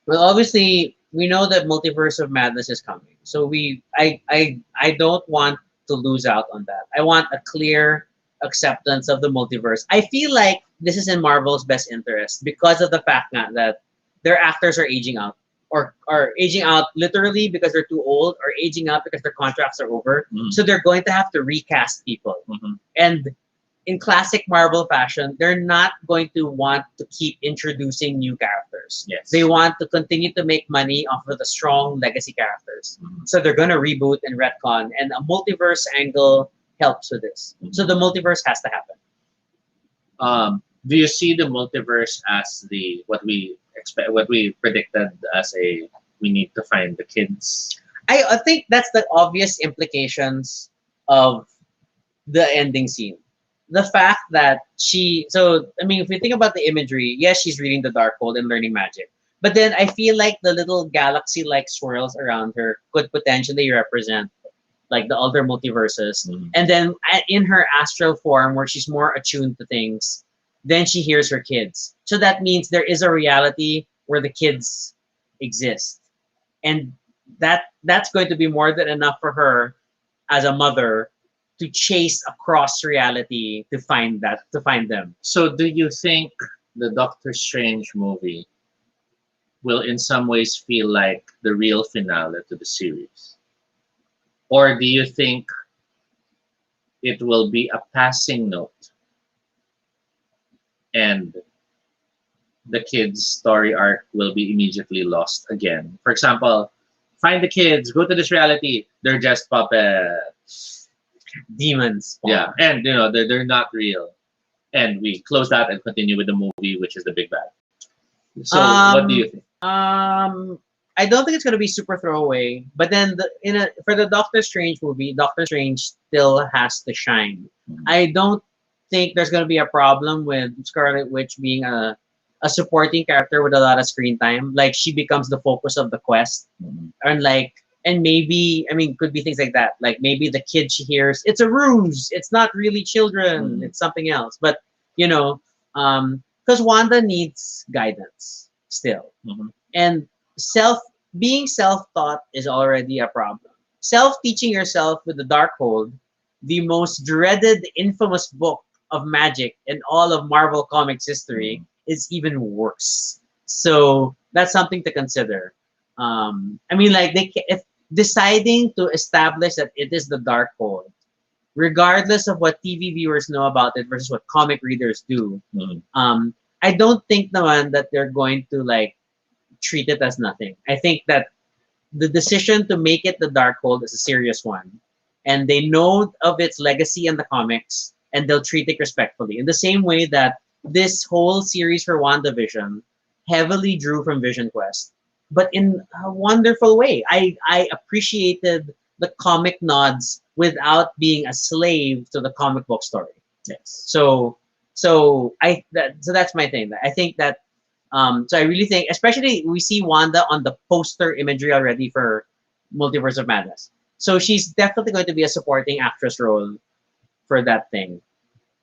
Well, obviously, we know that Multiverse of Madness is coming. So I don't want to lose out on that. I want a clear acceptance of the multiverse. I feel like this is in Marvel's best interest because of the fact that their actors are aging out, or are aging out literally because they're too old, or aging out because their contracts are over. Mhm. So they're going to have to recast people. Mhm. And in classic Marvel fashion, they're not going to want to keep introducing new characters. Yes. They want to continue to make money off of the strong legacy characters. Mhm. So they're going to reboot and retcon, and a multiverse angle helps with this. Mhm. So the multiverse has to happen. Do you see the multiverse as the what we expect, what we predicted as a we need to find the kids? I think that's the obvious implications of the ending scene. The fact that I mean, if we think about the imagery, yes, she's reading the Darkhold and learning magic. But then I feel like the little galaxy like swirls around her could potentially represent like the other multiverses. Mhm. And then in her astral form, where she's more attuned to things, then she hears her kids. So that means there is a reality where the kids exist. And that's going to be more than enough for her as a mother to chase across reality to find them. So, do you think the Doctor Strange movie will, in some ways, feel like the real finale to the series, or do you think it will be a passing note and the kids' story arc will be immediately lost again? For example, find the kids, go to this reality. They're just puppets. Demons. Yeah, and they're not real. And we close that and continue with the movie, which is the big bad. So, what do you think? I don't think it's gonna be super throwaway. But then for the Doctor Strange movie, Doctor Strange still has to shine. Mhm. I don't think there's gonna be a problem with Scarlet Witch being a supporting character with a lot of screen time. Like she becomes the focus of the quest, Mhm. and maybe, I mean, could be things like that. Like maybe the kid she hears, it's a ruse. It's not really children. Mhm. It's something else. But you know, because Wanda needs guidance still, Mhm. and self being self-taught is already a problem. Self-teaching yourself with the Darkhold, the most dreaded, infamous book of magic in all of Marvel Comics history, is even worse. So that's something to consider. I mean, like if deciding to establish that it is the Darkhold, regardless of what TV viewers know about it versus what comic readers do, Mhm. I don't think naman that they're going to like treat it as nothing. I think that the decision to make it the Darkhold is a serious one, and they know of its legacy in the comics, and they'll treat it respectfully. In the same way that this whole series for WandaVision heavily drew from Vision Quest, but in a wonderful way. I appreciated the comic nods without being a slave to the comic book story. Yes. So that's my thing. I think that so I really think, especially we see Wanda on the poster imagery already for Multiverse of Madness. So she's definitely going to be a supporting actress role for that thing.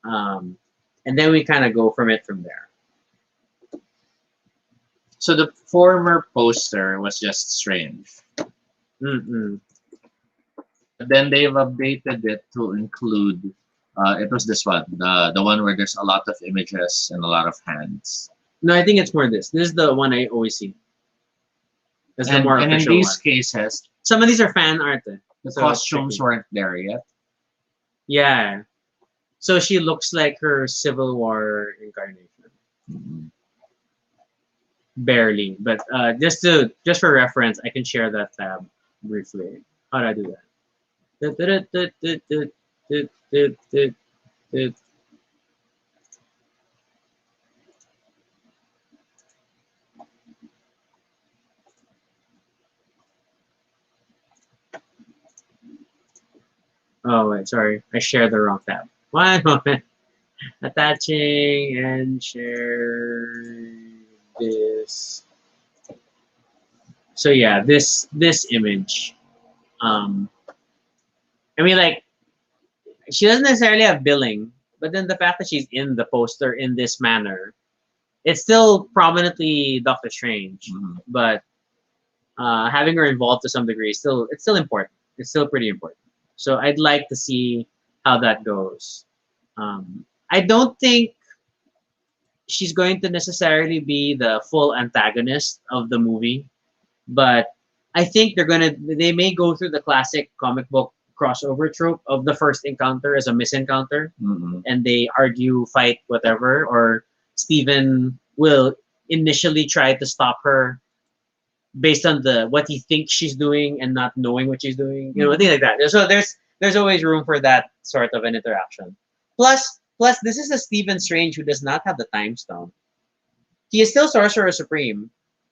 Um, and then we kind of go from there. So the former poster was just strange. Mm-mm. But then they've updated it to include. It was this one, the one where there's a lot of images and a lot of hands. No, I think it's more this. This is the one I always see. It's the more And in official these one. cases, Some of these are fan art. the So it's costumes tricky. weren't there yet. Yeah. So she looks like her Civil War incarnation. Mhm. Barely. But just for reference, I can share that tab briefly. How do I do that? Oh wait, sorry, I shared the wrong tab. One moment. Attaching and share this. So yeah, this image. Um, I mean, like she doesn't necessarily have billing, but then the fact that she's in the poster in this manner, it's still prominently Doctor Strange. Mhm. But having her involved to some degree is still it's still important. It's still pretty important. So I'd like to see how that goes. I don't think she's going to necessarily be the full antagonist of the movie, but I think they may go through the classic comic book crossover trope of the first encounter as a misencounter, Mhm. and they argue, fight, whatever, or Steven will initially try to stop her based on the what he thinks she's doing and not knowing what she's doing, things like that. So there's always room for that sort of an interaction. Plus, this is a Stephen Strange who does not have the time stone. He is still Sorcerer Supreme,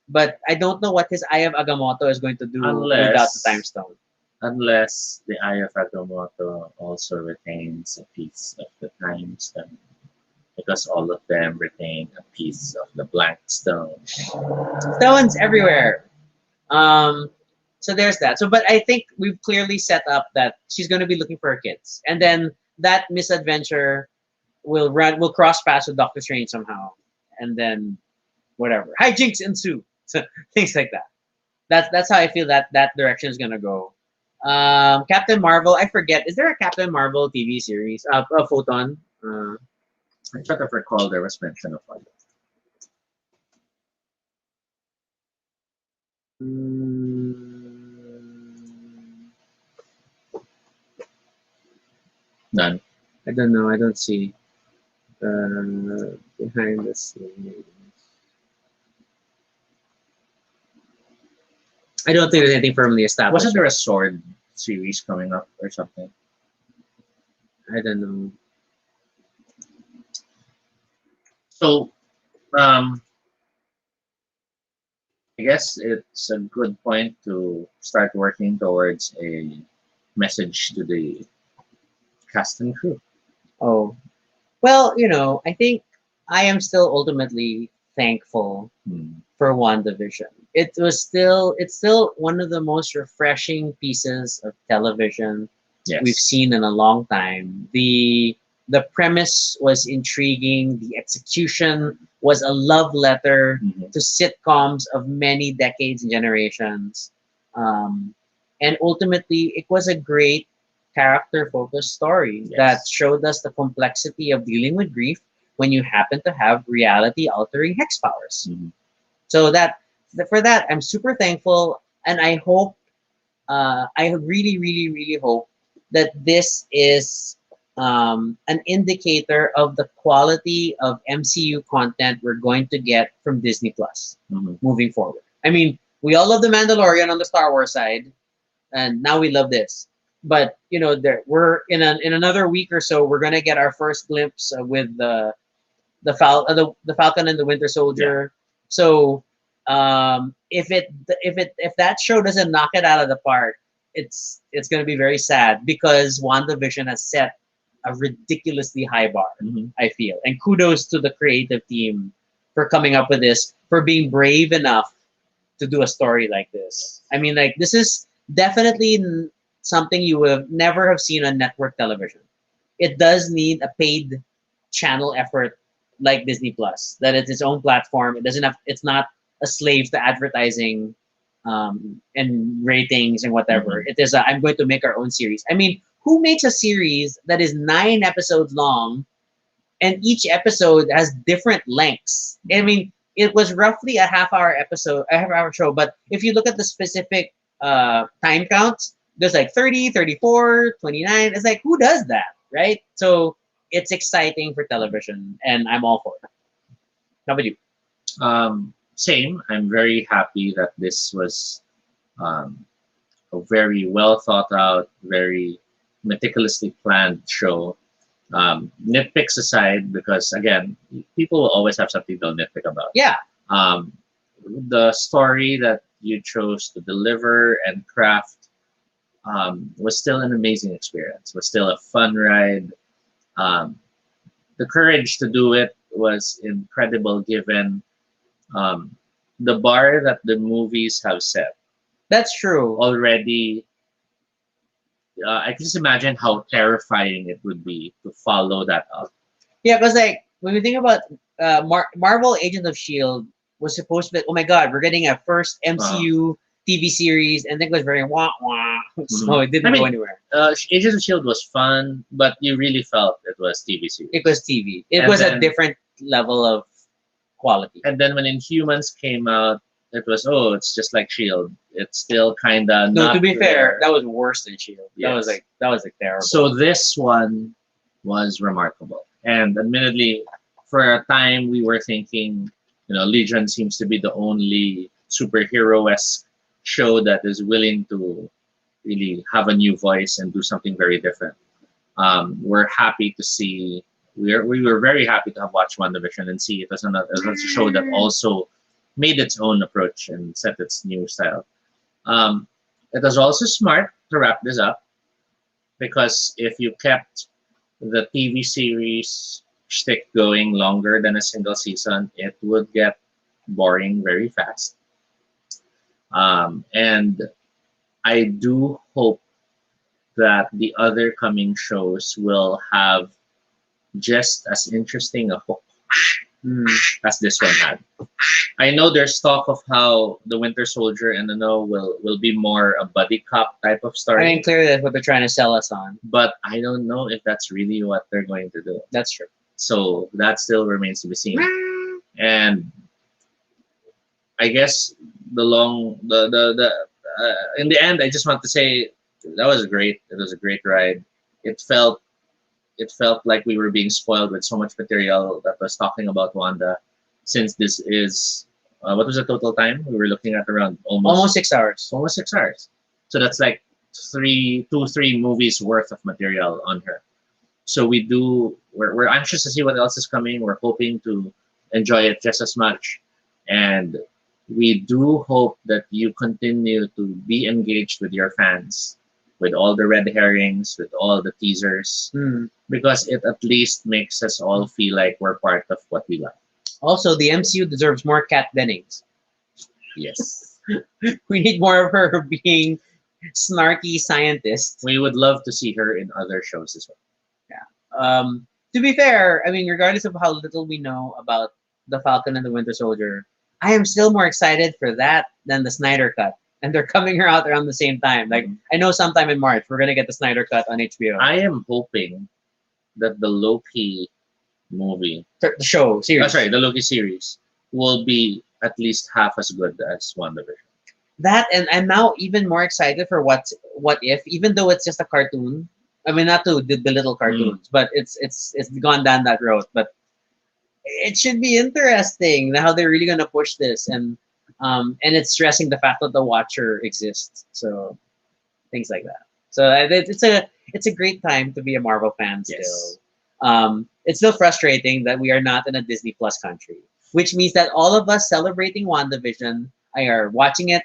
but I don't know what his Eye of Agamotto is going to do without the time Unless stone. unless the Eye of Agamotto also retains a piece of the time stone, because all of them retain a piece of the black stone. Stones everywhere. Um, so there's that. So, but I think we've clearly set up that she's going to be looking for her kids, and then that misadventure will cross paths with Doctor Strange somehow, and then whatever hijinks ensue. So things like that. That's how I feel that direction is gonna go. Captain Marvel, I forget. Is there a Captain Marvel TV series? A Photon. I try to recall there was mention of one. mm, None. I don't know. I don't see behind the scenes. I don't think there's anything firmly established. Wasn't there a sword series coming up or something? I don't know. So, um, I guess it's a good point to start working towards a message to the cast and crew. Oh, well, I think I am still ultimately thankful Hmm. for WandaVision. It's still one of the most refreshing pieces of television we've Yes. seen in a long time. The premise was intriguing, the execution was a love letter Mhm. to sitcoms of many decades and generations. Um, and ultimately it was a great character focused story that Yes. showed us the complexity of dealing with grief when you happen to have reality altering hex powers. Mhm. So for that, I'm super thankful, and I hope, I really, really, really hope that this is an indicator of the quality of MCU content we're going to get from Disney Plus Mhm. moving forward. I mean, we all love the Mandalorian on the Star Wars side, and now we love this. But we're in another week or so, we're gonna get our first glimpse with the Falcon and the Winter Yeah. Soldier. So if that show doesn't knock it out of the park, it's going to be very sad because WandaVision has set a ridiculously high bar. Mhm. I feel, and kudos to the creative team for coming up with this, for being brave enough to do a story like this. I mean, like this is definitely something you would never have seen on network television. It does need a paid channel effort like Disney Plus, that it's its own platform. It doesn't have. It's not a slave to advertising and ratings and whatever. Mhm. It is. I'm going to make our own series. I mean, who makes a series that is 9 episodes long and each episode has different lengths? I mean, it was roughly a half hour show, but if you look at the specific time counts, there's like 30, 34, 29. It's like, who does that, right? So it's exciting for television, and I'm all for it. How about you? Same. I'm very happy that this was um, a very well thought out, very meticulously planned show. Nitpicks aside, because again, people will always have something they'll nitpick about. Yeah. Um, the story that you chose to deliver and craft was still an amazing experience. Was still a fun ride. Um, the courage to do it was incredible, given um, the bar that the movies have set That's true. already. I can just imagine how terrifying it would be to follow that up. Yeah, because like when we think about Marvel Agents of Shield was supposed to be, oh my god, we're getting a first Uh, MCU TV series, and then it was very wah wah, so mhm. it I didn't go mean, anywhere. Agents of Shield was fun, but you really felt it was TV It series. was TV. It And was a then, different level of quality. and then when Inhumans came out, it was, oh, it's just like Shield. It's still kind of No, to not be fair, there. that was worse than Shield. Yes. That was like terrible. So this one was remarkable. And admittedly, for a time we were thinking, Legion seems to be the only superhero-esque show that is willing to really have a new voice and do something very different. We're happy to see. We were very happy to have watched WandaVision and see it was a show that also made its own approach and set its new style. Um, it was also smart to wrap this up because if you kept the TV series stick going longer than a single season, it would get boring very fast. And I do hope that the other coming shows will have just as interesting a hook Hmm. as this one had. I know there's talk of how the Winter Soldier and the No will be more a buddy cop type of I story, mean, clearly that's what they're trying to sell us on. but I don't know if that's really what they're going to do. That's true. So that still remains to be seen. And I guess in the end, I just want to say that was great. It was a great ride. It felt it felt like we were being spoiled with so much material that was talking about Wanda. Since this is what was the total time? We were looking at around Almost 6 hours. almost 6 hours. So that's like 3 movies worth of material on her. So we're anxious to see what else is coming. We're hoping to enjoy it just as much. And we do hope that you continue to be engaged with your fans, with all the red herrings, with all the teasers, Hmm. because it at least makes us all feel like we're part of what we love. Also, the MCU deserves more Kat Dennings. Yes. We need more of her being snarky scientist. We would love to see her in other shows as well. To be fair, I mean, regardless of how little we know about the Falcon and the Winter Soldier, I am still more excited for that than the Snyder Cut. And they're coming out around the same time. Like, I know sometime in March we're gonna get the Snyder Cut on HBO. I am hoping that the Loki movie, The show series. sorry, the Loki series, will be at least half as good as WandaVision. That, and I'm now even more excited for what if, even though it's just a cartoon. I mean, not to belittle cartoons, but it's gone down that road. But it should be interesting how they're really gonna push this, and it's stressing the fact that the Watcher exists. So things like that. So it's a great time to be a Marvel fan still. Yes. It's still frustrating that we are not in a Disney Plus country, which means that all of us celebrating WandaVision are watching it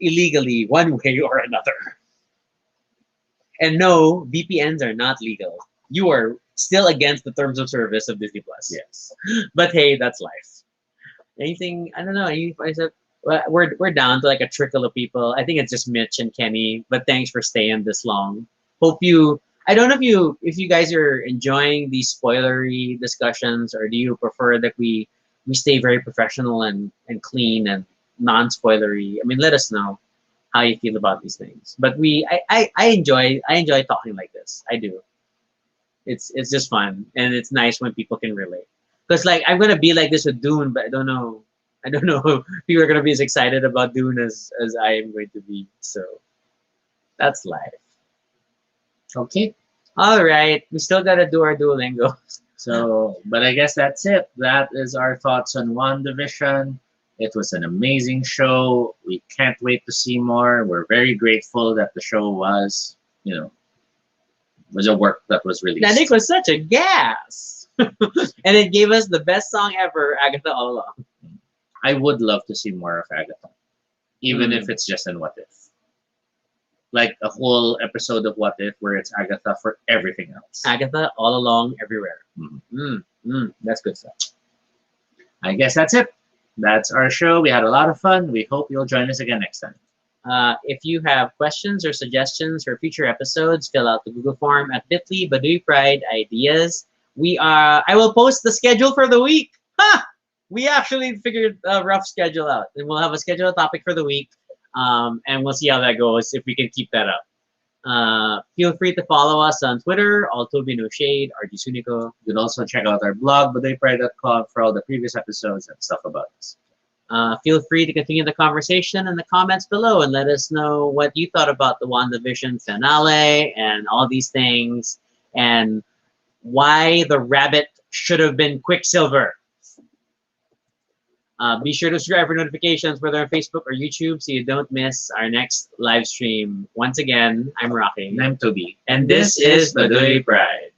illegally one way or another. And no, VPNs are not legal. You are still against the terms of service of Disney Plus. Yes. But hey, that's life. Anything? I don't know. I said we're down to like a trickle of people. I think it's just Mitch and Kenny. But thanks for staying this long. Hope you. I don't know if you guys are enjoying these spoilery discussions, or do you prefer that we stay very professional and clean and non-spoilery. I mean, let us know how you feel about these things. But I enjoy talking like this. I do. It's just fun, and it's nice when people can relate. Because like I'm gonna be like this with Dune, but I don't know. I don't know if people are gonna be as excited about Dune as I am going to be. So that's life. Okay. All right, we still gotta do our Duolingo. So, but I guess that's it. That is our thoughts on WandaVision. It was an amazing show. We can't wait to see more. We're very grateful that the show was a work that was released. Nanik was such a gas, and it gave us the best song ever, Agatha all along. I would love to see more of Agatha, even Mm. if it's just in What If. like a whole episode of What If where it's Agatha for everything else. Agatha all along, everywhere. Mhm. That's good stuff. I guess that's it. That's our show. We had a lot of fun. We hope you'll join us again next time. If you have questions or suggestions for future episodes, fill out the Google form at bit.ly Baduy Pride Ideas. I will post the schedule for the week. Ha! We actually figured a rough schedule out, and we'll have a scheduled topic for the week, and we'll see how that goes if we can keep that up. Feel free to follow us on Twitter, Altobi No Shade, RG Sunico. You can also check out our blog, baduypride.com, for all the previous episodes and stuff about us. Feel free to continue the conversation in the comments below and let us know what you thought about the WandaVision finale and all these things and why the rabbit should have been Quicksilver. Be sure to subscribe for notifications, whether on Facebook or YouTube, so you don't miss our next live stream. Once again, I'm Rocky. And I'm Toby. And this is Baduy Pride.